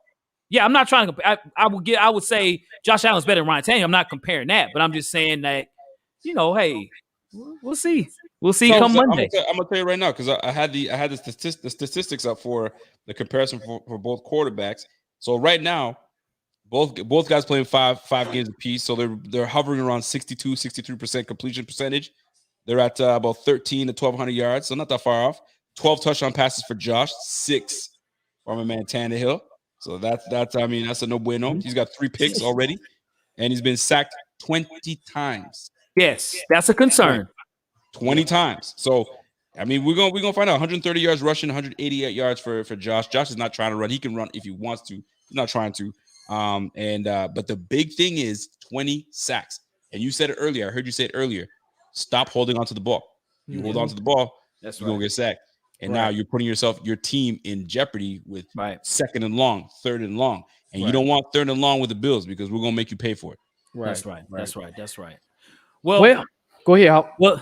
Yeah, I'm not trying to compare. I would say Josh Allen's better than Ryan Tannehill. I'm not comparing that, but I'm just saying that, hey, we'll see. We'll see come Monday. I'm gonna tell you right now because I had the statistics up for the comparison for both quarterbacks. So right now, both guys playing five games apiece, so they're hovering around 63% completion percentage. They're at about 13 to 1,200 yards, so not that far off. 12 touchdown passes for Josh, 6 for my man Tannehill. So that's a no bueno. He's got 3 picks already, and he's been sacked 20 times. Yes, that's a concern. 20 times. So I mean, we're gonna find out. 130 yards rushing, 188 yards for Josh. Josh is not trying to run. He can run if he wants to. He's not trying to. But the big thing is 20 sacks. And you said it earlier. I heard you say it earlier. Stop holding on to the ball. You hold on to the ball, you're gonna get sacked. And now you're putting your team in jeopardy with second and long, third and long. And you don't want third and long with the Bills because we're gonna make you pay for it. That's right. Well, go ahead. Well,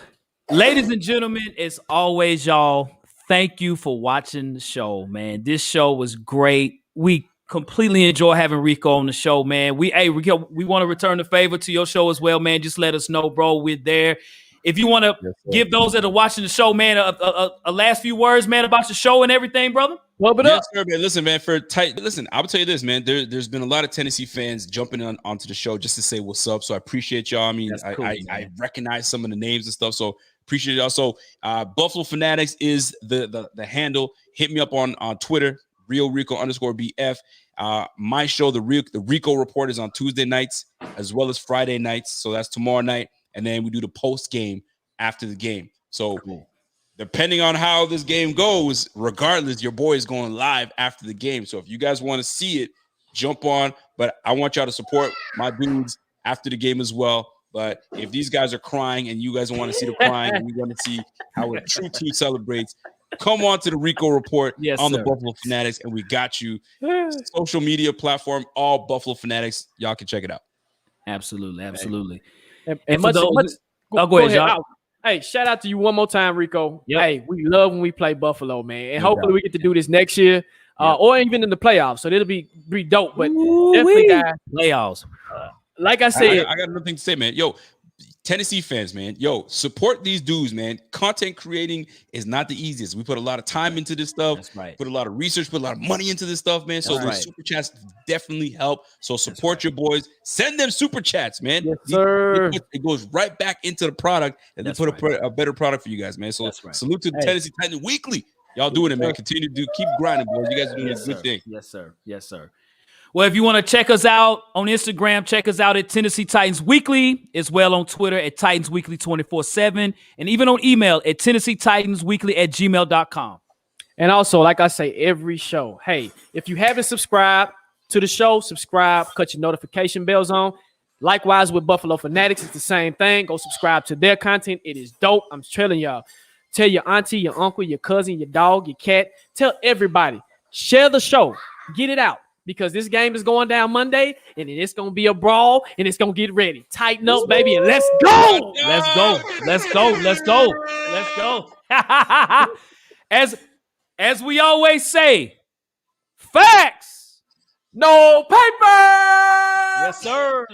ladies and gentlemen, as always, y'all, thank you for watching the show, man. This show was great. We completely enjoy having Rico on the show, man. Rico, we want to return the favor to your show as well, man. Just let us know, bro. We're there. If you want to give those that are watching the show, man, a last few words, man, about the show and everything, brother. Sir, man. Listen, man, I will tell you this, man. There's been a lot of Tennessee fans jumping onto the show just to say what's up. So I appreciate y'all. I mean, cool, I recognize some of the names and stuff. So appreciate y'all. So Buffalo Fanatics is the handle. Hit me up on Twitter. Real Rico _BF. My show, the Rico Report, is on Tuesday nights as well as Friday nights. So that's tomorrow night. And then we do the post game after the game. So depending on how this game goes, regardless, your boy is going live after the game. So if you guys want to see it, jump on. But I want y'all to support my dudes after the game as well. But if these guys are crying and you guys want to see the crying and you want to see how a true team celebrates, come on to the Rico Report on the Buffalo Fanatics, and we got you. Social media platform, all Buffalo Fanatics. Y'all can check it out. Absolutely. And go ahead, y'all. Hey, shout out to you one more time, Rico. Yep. Hey, we love when we play Buffalo, man. And hopefully we get to do this next year or even in the playoffs. So it'll be dope. But definitely, guys, playoffs. Like I said, I got nothing to say, man. Yo, Tennessee fans, man, support these dudes, man. Content creating is not the easiest. We put a lot of time into this stuff. That's right. Put a lot of research, put a lot of money into this stuff, man. So the super chats definitely help. So support your boys. Send them super chats, man. Yes, sir. It goes right back into the product, and they put a better product for you guys, man. So salute to the Tennessee Titans Weekly. Y'all doing it, man. Continue to keep grinding, boys. You guys are doing a good thing. Yes, sir. Well, if you want to check us out on Instagram, check us out at Tennessee Titans Weekly, as well on Twitter at Titans Weekly 24/7, and even on email at TennesseeTitansWeekly@gmail.com. And also, like I say, every show, hey, if you haven't subscribed to the show, subscribe, cut your notification bells on. Likewise with Buffalo Fanatics, it's the same thing. Go subscribe to their content. It is dope. I'm telling y'all. Tell your auntie, your uncle, your cousin, your dog, your cat. Tell everybody. Share the show. Get it out. Because this game is going down Monday, and it's going to be a brawl, and it's going to get ready. Tighten up, baby, and let's go. Let's go. As we always say, facts, no paper. Yes, sir.